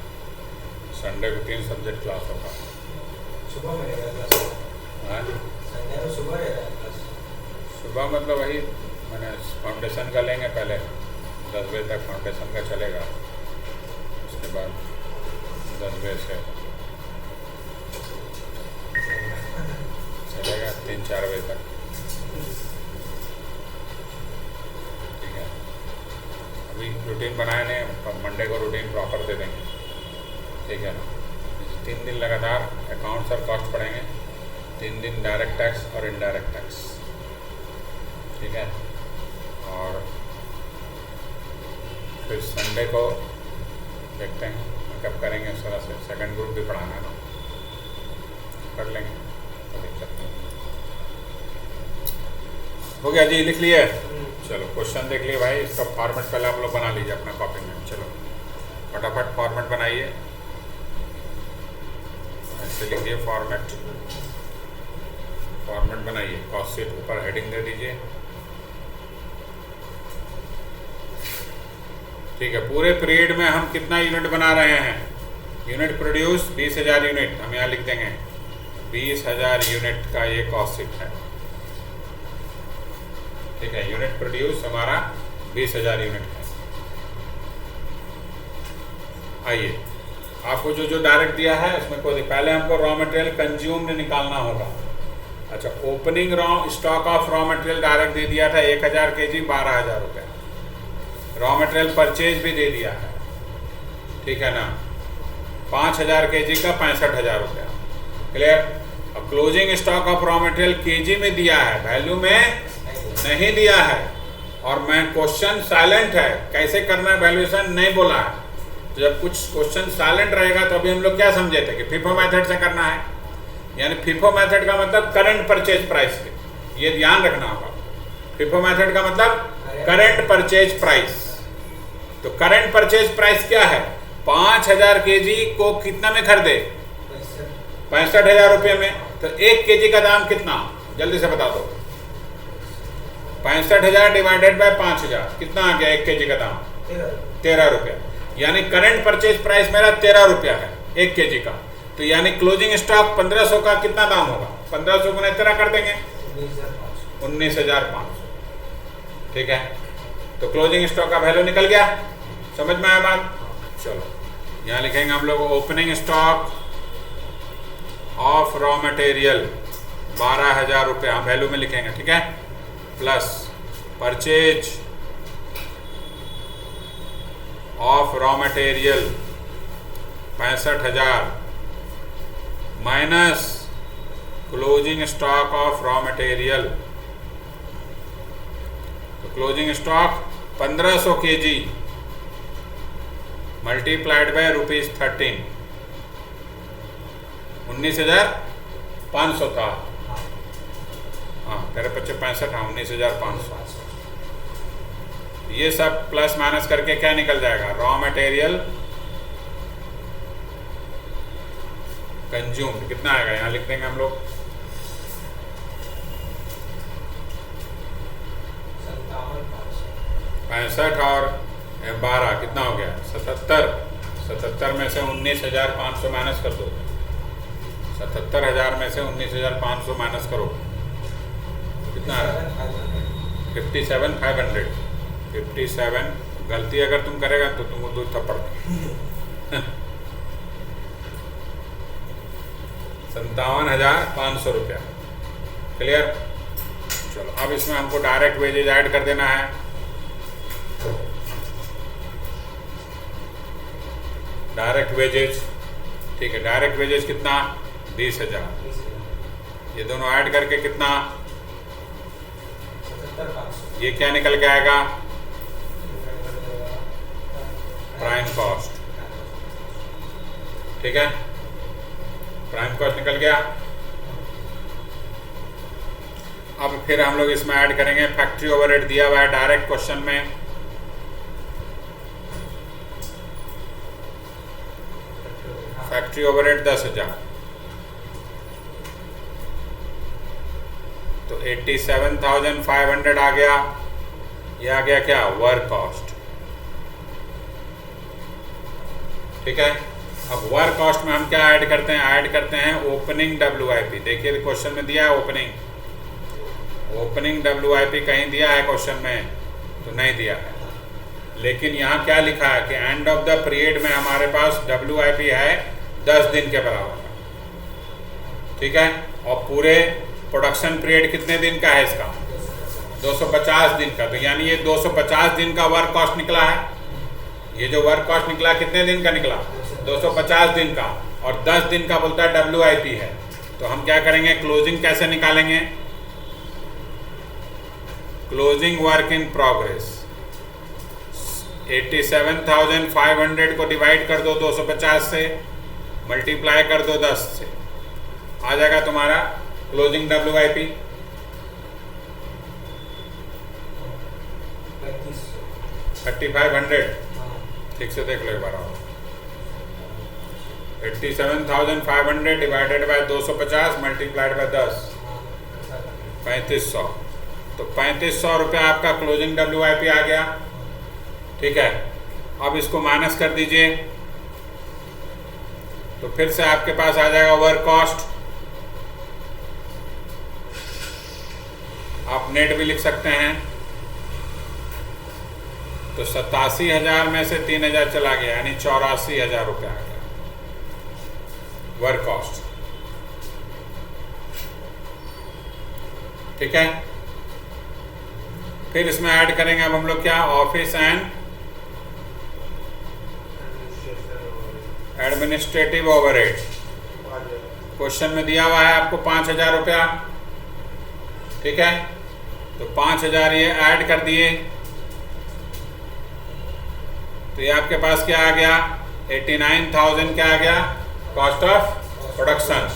संडे को 3 सब्जेक्ट क्लास होगा। सुबह में रहेगा क्लास? हाँ, संडे को सुबह रहेगा क्लास? सुबह मतलब वही मैंने फाउंडेशन का लेंगे, पहले 10 बजे तक फाउंडेशन का चलेगा, उसके बाद 10 बजे से चलेगा 3-4 बजे तक, ठीक है। अभी रूटीन बनाए नहीं, मंडे को रूटीन प्रॉपर दे देंगे, ठीक है ना। 3 दिन लगातार अकाउंट्स और कॉस्ट पढ़ेंगे, 3 दिन डायरेक्ट टैक्स और इनडायरेक्ट टैक्स, ठीक है। और फिर संडे को देखते हैं कब करेंगे, उस तरह से सेकंड ग्रुप भी पढ़ाना है ना, कर लेंगे, तो दिक्कत नहीं। हो गया जी, लिख लिए? चलो क्वेश्चन देख लिए भाई, इसका फॉर्मेट पहले आप लोग बना लीजिए अपना कॉपी में। चलो फटाफट फॉर्मेट बनाइए, ऐसे लिखिए फॉर्मेट बनाइए। कॉस्ट शीट ऊपर हेडिंग दे दीजिए, ठीक है। पूरे पीरियड में हम कितना यूनिट बना रहे हैं? यूनिट प्रोड्यूस 20,000 यूनिट, हम यहाँ लिख देंगे 20,000 यूनिट का ये कॉस्ट शीट है, ठीक है। यूनिट प्रोड्यूस हमारा 20,000 यूनिट है। आइए, आपको जो डायरेक्ट दिया है उसमें कोई पहले हमको रॉ मटेरियल कंज्यूम्ड निकालना होगा। अच्छा, opening raw stock of raw material direct दे दिया था 1000 kg 12,000 रुपये। रॉ मटेरियल परचेज भी दे दिया है, ठीक है ना, 5,000 kg का 65,000 रुपया, क्लियर। अब closing stock of raw material KG में दिया है, वैल्यू में नहीं दिया है, और मैं क्वेश्चन साइलेंट है, कैसे करना है वैल्यूएशन नहीं बोला है। तो जब कुछ क्वेश्चन साइलेंट रहेगा तो अभी हम लोग क्या समझे थे कि फीफो मेथड से करना है, यानी फीफो मेथड का मतलब करंट परचेज प्राइस के, ये ध्यान रखना होगा। फीफो मेथड का मतलब करंट परचेज प्राइस। तो करंट परचेज प्राइस क्या है? 5,000 kg को कितना में खरीदे? 65,000 रुपये में। तो 1 kg का दाम कितना, जल्दी से बता दो। 65,000 डिवाइडेड बाय 5,000 कितना आ गया 1 kg का दाम? 13 रुपया। यानी करंट परचेज प्राइस मेरा 13 रुपया है 1 kg का। तो यानी क्लोजिंग स्टॉक 1500 का कितना दाम होगा? 1500 गुना 13 कर देंगे 19,500, ठीक है। तो क्लोजिंग स्टॉक का वैल्यू निकल गया, समझ में आया बात? चलो यहाँ लिखेंगे हम लोग opening stock of raw material 12,000 रुपये, हम वैल्यू में लिखेंगे, ठीक है, plus purchase of raw material 65,000 minus closing stock of raw material. तो closing stock 1500 kg multiplied by ₹13, 19,500 था। हाँ, तेरे 65 हाँ, 19,500। ये सब प्लस माइनस करके क्या निकल जाएगा? रॉ मटेरियल कंज्यूम्ड कितना आएगा, यहाँ लिख देंगे हम लोग 65 और 12 कितना हो गया? 77 में से 19,500 माइनस कर दो। 77,000 में से 19,500 माइनस करो, कितना आ रहा है? 57,500। 57, गलती अगर तुम करेगा तो तुमको 2 थप्पड़ 57,500 रुपया, क्लियर। चलो अब इसमें हमको डायरेक्ट वेजेज ऐड कर देना है। डायरेक्ट वेजेज, ठीक है, डायरेक्ट वेजेज कितना 20,000, ये दोनों ऐड करके कितना, ये क्या निकल के आएगा, प्राइम कॉस्ट, ठीक है, प्राइम कॉस्ट निकल गया। अब फिर हम लोग इसमें ऐड करेंगे फैक्ट्री ओवरहेड दिया हुआ है डायरेक्ट क्वेश्चन में, फैक्ट्री ओवरहेड 10,000, तो 87,500 आ गया, ये आ गया क्या, वर्क कॉस्ट, ठीक है। अब वर्क कॉस्ट में हम क्या ऐड करते हैं, ऐड करते हैं ओपनिंग WIP। देखिए क्वेश्चन में दिया है ओपनिंग WIP कहीं दिया है क्वेश्चन में, तो नहीं दिया है, लेकिन यहाँ क्या लिखा है कि एंड ऑफ द पीरियड में हमारे पास WIP है 10 दिन के बराबर, ठीक है, और पूरे प्रोडक्शन पीरियड कितने दिन का है इसका, 250 दिन का, तो यानी ये 250 दिन का वर्क कॉस्ट निकला है। ये जो वर्क कॉस्ट निकला कितने दिन का निकला, 250 दिन का, और 10 दिन का बोलता है WIP है। तो हम क्या करेंगे, क्लोजिंग कैसे निकालेंगे, क्लोजिंग वर्क इन प्रोग्रेस, 87,500 को डिवाइड कर दो 250 से, मल्टीप्लाई कर दो 10 से, आ जाएगा तुम्हारा क्लोजिंग WIP 3,500, ठीक से देख लो एक बार, 87,500 डिवाइडेड बाय 250 मल्टीप्लाइड बाय 10, 3,500, तो 3,500 रुपया आपका क्लोजिंग WIP आ गया, ठीक है। अब इसको माइनस कर दीजिए, तो फिर से आपके पास आ जाएगा वर्क कॉस्ट, आप नेट भी लिख सकते हैं, तो 87,000 में से 3,000 चला गया, यानी 84,000 रुपया आ गया वर्क कॉस्ट, ठीक है। फिर इसमें ऐड करेंगे अब हम लोग क्या, office and administrative overhead. Question में दिया हुआ है आपको 5,000 रुपया, ठीक है, तो 5,000 ये ऐड कर दिए, तो ये आपके पास क्या आ गया, 89,000 क्या आ गया, cost of production,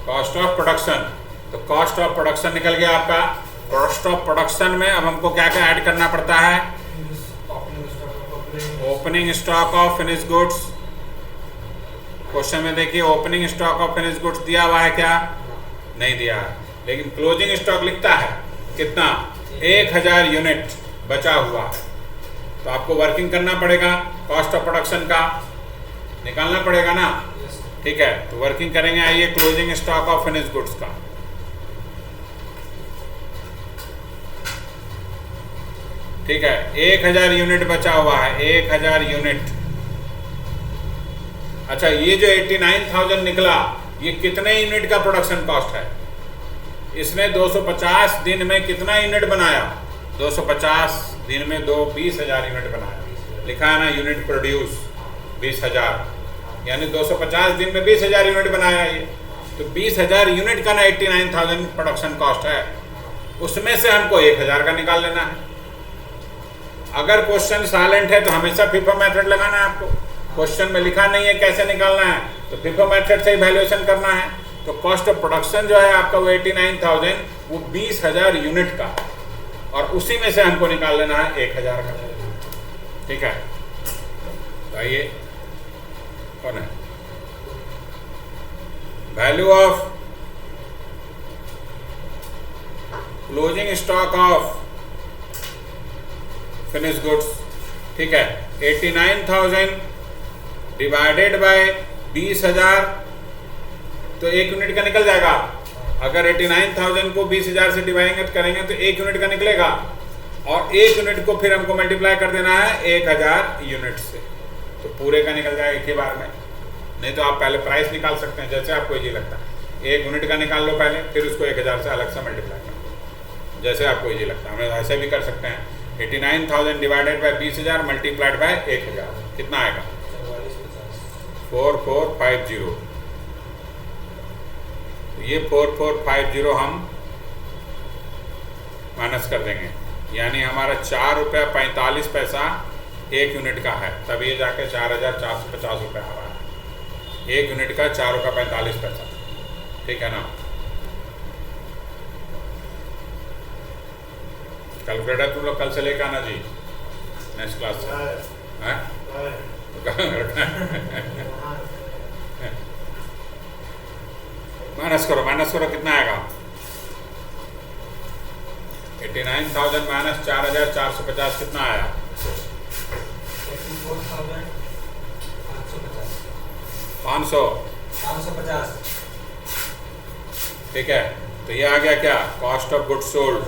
cost of production. तो कॉस्ट ऑफ प्रोडक्शन निकल गया आपका। कॉस्ट ऑफ प्रोडक्शन में अब हमको क्या क्या ऐड करना पड़ता है, opening stock of finish goods. Question में देखिए opening stock of finish goods दिया हुआ है क्या, नहीं दिया है, लेकिन क्लोजिंग स्टॉक लिखता है कितना, 1,000 यूनिट बचा हुआ है, तो आपको वर्किंग करना पड़ेगा, कॉस्ट ऑफ प्रोडक्शन का निकालना पड़ेगा ना, ठीक है। तो वर्किंग करेंगे, आइए closing stock of finish goods का, ठीक है, 1,000 यूनिट बचा हुआ है, 1,000 यूनिट। अच्छा, ये जो 89,000 निकला, ये कितने यूनिट का प्रोडक्शन कॉस्ट है, इसने 250 दिन में कितना यूनिट बनाया, 250 दिन में 20,000 यूनिट बनाया, लिखा है ना यूनिट प्रोड्यूस 20,000, यानी 250 दिन में 20,000 यूनिट बनाया ये, तो 20,000 यूनिट का ना 89,000 प्रोडक्शन कॉस्ट है, उसमें से हमको 1,000 का निकाल लेना है। अगर क्वेश्चन साइलेंट है तो हमेशा फिफो मेथड लगाना है आपको, क्वेश्चन में लिखा नहीं है कैसे निकालना है, तो फिफो मेथड से ही वैल्यूएशन करना है। तो कॉस्ट ऑफ प्रोडक्शन जो है आपका वो 89,000, वो 20,000 यूनिट का, और उसी में से हमको निकाल लेना है 1,000 का, ठीक है। तो आइए, कौन है, value of closing stock of finish goods, ठीक है, 89,000 डिवाइडेड बाय 20,000, तो 1 यूनिट का निकल जाएगा। अगर 89,000 को 20,000 से डिवाइड करेंगे तो 1 यूनिट का निकलेगा, और 1 यूनिट को फिर हमको मल्टीप्लाई कर देना है 1,000 यूनिट से, तो पूरे का निकल जाएगा एक ही बार में। नहीं तो आप पहले प्राइस निकाल सकते हैं, जैसे आपको इजी लगता है। 1 यूनिट का निकाल लो पहले, फिर उसको 1000 से अलग से मल्टीप्लाई करो, जैसे आपको इजी लगता है। हम ऐसे भी कर सकते हैं। 89,000 डिवाइडेड बाई 20,000 मल्टीप्लाइड बाई 1000 कितना आएगा? 4450। ये 4450 हम माइनस कर देंगे, यानी हमारा 4 रुपया 45 पैसा 1 यूनिट का है, तब ये जाके 4,450 रुपये आ रहा है। 1 यूनिट का 4 रुपया 45 पैसा, ठीक है ना। कैलकुलेटर तुम लोग कल से लेकर आना जी, नेक्स्ट क्लास से। हैं? माइनस करो कितना आएगा? 89,000 माइनस 4,450 कितना आया? 550। ठीक है, तो ये आ गया क्या? Cost of goods sold.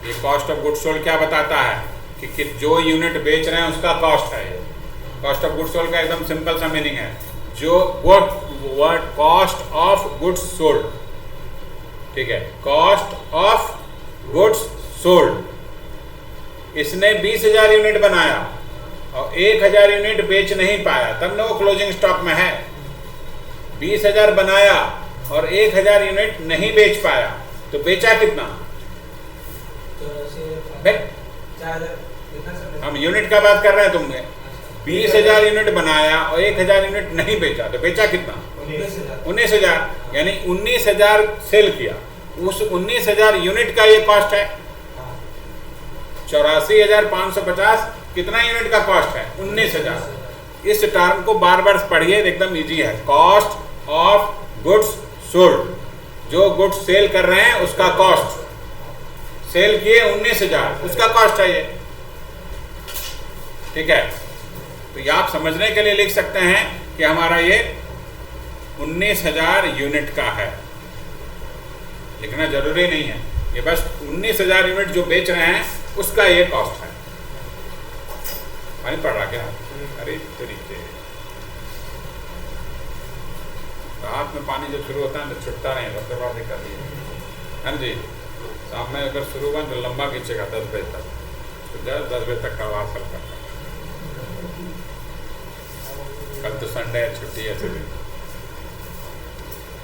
ये कॉस्ट ऑफ गुड्स सोल्ड क्या बताता है कि जो यूनिट बेच रहे हैं उसका कॉस्ट है। ये कॉस्ट ऑफ गुड्स सोल्ड का एकदम सिंपल सा मीनिंग है, जो word cost of goods sold, ठीक है, कॉस्ट ऑफ गुड्स सोल्ड। इसने 20,000 यूनिट बनाया और 1,000 यूनिट बेच नहीं पाया, तब ना वो क्लोजिंग स्टॉक में है। 20,000 बनाया और 1,000 यूनिट नहीं बेच पाया, तो बेचा कितना? हम यूनिट का बात कर रहे हैं तुमने। 20,000 यूनिट बनाया और 1,000 यूनिट नहीं बेचा, तो बेचा कितना? 19,000, यानी 19,000 सेल किया। उस 19,000 यूनिट का ये कॉस्ट है। 84,550 कितना यूनिट का कॉस्ट है? 19,000। इस टर्म को बार बार पढ़िए, एकदम इजी है। कॉस्ट ऑफ गुड्स सोल्ड, जो गुड्स सेल कर रहे हैं उसका कॉस्ट, सेल किए 19,000, उसका कॉस्ट है ये, ठीक है। तो ये आप समझने के लिए लिख सकते हैं कि हमारा ये 19,000 यूनिट का है। लिखना जरूरी नहीं है, ये बस 19,000 यूनिट जो बेच रहे हैं उसका ये कॉस्ट है। पानी पड़ रहा क्या? अरे तरीके, रात में पानी जब शुरू होता है तो छुटता नहीं, सबसे बड़ा दिक्कत है जी। शाम में अगर शुरू हुआ तो लंबा खींचेगा 10 बजे तक, तो 10 बजे तक का आवाज चल करता। कल तो संडे है, छुट्टी है सभी।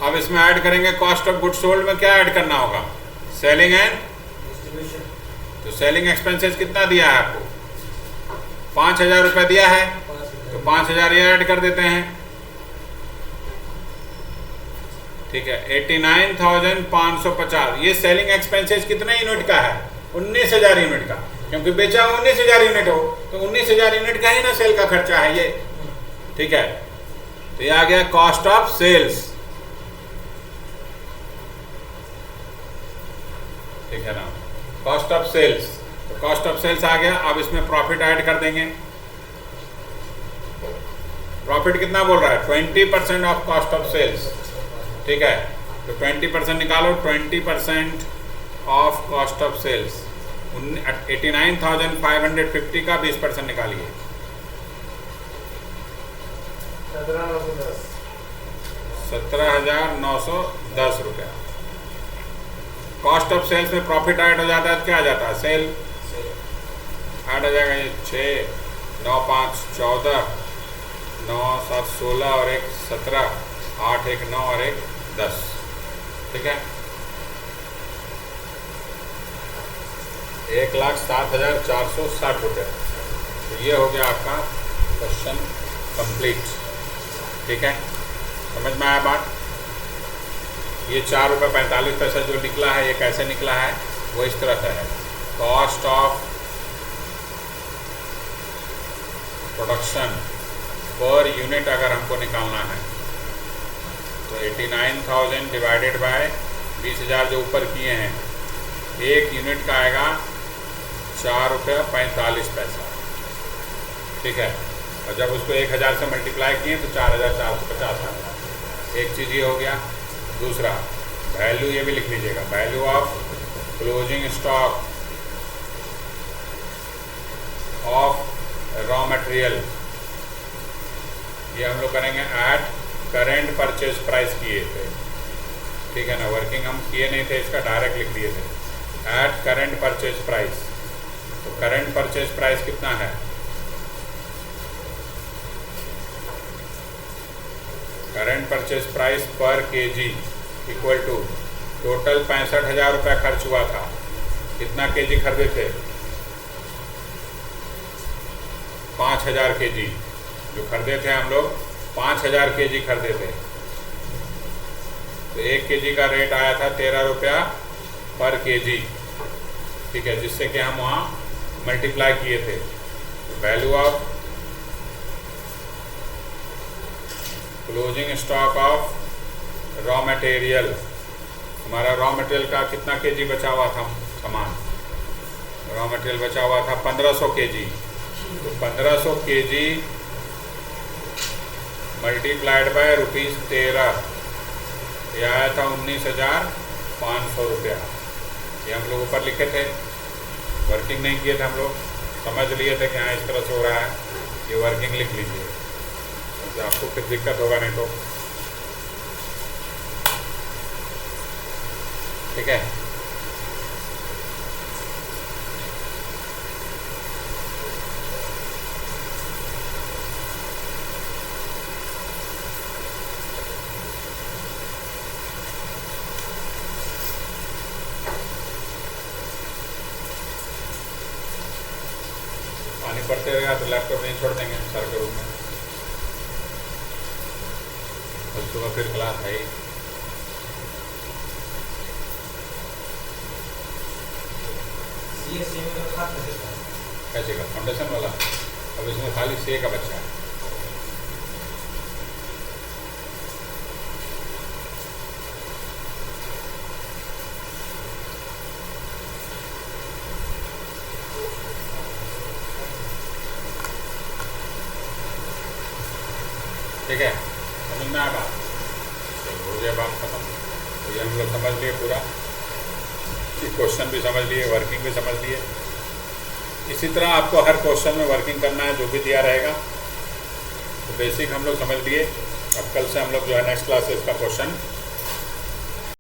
अब इसमें ऐड करेंगे कॉस्ट ऑफ गुड्स सोल्ड में क्या ऐड करना होगा? Selling and distribution. तो सेलिंग एक्सपेंसेस कितना दिया है आपको? 5,000 रुपये दिया है, तो 5,000 ये ऐड कर देते हैं, ठीक है। 89,550 ये सेलिंग एक्सपेंसेस कितने यूनिट का है? 19,000 यूनिट का, क्योंकि बेचा 19,000 यूनिट हो तो 19,000 यूनिट का ही ना सेल का खर्चा है ये, ठीक है। तो ये आ गया कॉस्ट ऑफ सेल्स, ठीक है ना, कॉस्ट ऑफ सेल्स। तो कॉस्ट ऑफ सेल्स आ गया। अब इसमें प्रॉफिट ऐड कर देंगे। प्रॉफिट कितना बोल रहा है? 20% ऑफ कॉस्ट ऑफ सेल्स, ठीक है। तो 20% निकालो, 20% ऑफ कॉस्ट ऑफ सेल्स 89,550 का 20% निकालिए, 17,910 रुपया। कॉस्ट ऑफ सेल्स में प्रॉफिट ऐड हो जाता है तो क्या आ जाता है? सेल ऐड हो जाएगा। ये 6, 9, 5, 14, 9, 7, 16 और 1, 17, 8, 1, 9 और 1, 10, ठीक है। 1,07,460 रुपये। तो ये हो गया आपका क्वेश्चन कंप्लीट, ठीक है। समझ में आया बात? ये 4 रुपये 45 पैसा जो निकला है, ये कैसे निकला है? वो इस तरह से है। Cost of production per unit अगर हमको निकालना है तो 89,000 डिवाइडेड बाय 20,000 जो ऊपर किए हैं, 1 यूनिट का आएगा 4 रुपये 45 पैसा, ठीक है। और जब उसको 1,000 से मल्टीप्लाई किए तो 4,450 आएगा। एक चीज़ ये हो गया। दूसरा वैल्यू ये भी लिख लीजिएगा, value of closing stock of raw material ये हम लोग करेंगे एट करेंट परचेज प्राइस किए थे, ठीक है ना। वर्किंग हम किए नहीं थे, इसका डायरेक्ट लिख दिए थे एट करेंट परचेज प्राइस। तो करेंट परचेज प्राइस कितना है, करेंट परचेज प्राइस पर केजी इक्वल टू टोटल 65,000 रुपया खर्च हुआ था, कितना केजी खरीदे थे, 5,000 केजी जो खरीदे थे हम लोग, 5,000 केजी खरीदे थे। तो 1 केजी का रेट आया था 13 रुपया पर केजी, ठीक है, जिससे कि हम वहाँ मल्टीप्लाई किए थे। Value of closing stock of raw material, हमारा रॉ मटेरियल का कितना केजी बचा हुआ था सामान, रॉ मटेरियल बचा हुआ था 1500 केजी। तो 1500 केजी मल्टीप्लाइड बाय ₹13, ये आया था 19,500 रुपया। ये हम लोग ऊपर लिखे थे, वर्किंग नहीं किए थे हम लोग, समझ लिए थे कि हाँ इस तरह से हो रहा है, ये वर्किंग लिख लीजिए, तो आपको फिर दिक्कत होगा नहीं तो, ठीक है। पानी पड़ते रहेगा तो लैपटॉप नहीं छोड़ देंगे सर के रूम में, और सुबह फिर क्लास है ही। कैसे का फाउंडेशन वाला, अब इसमें खाली सीए का बच्चा है। ठीक है, समझ में आया बात, चलो हो गया बात खत्म। तो ये हम लोग समझ लिए पूरा, क्वेश्चन भी समझ लिए, वर्किंग भी समझ लिए। इसी तरह आपको हर क्वेश्चन में वर्किंग करना है जो भी दिया रहेगा। तो बेसिक हम लोग समझ लिए। अब कल से हम लोग जो है नेक्स्ट क्लास से इसका क्वेश्चन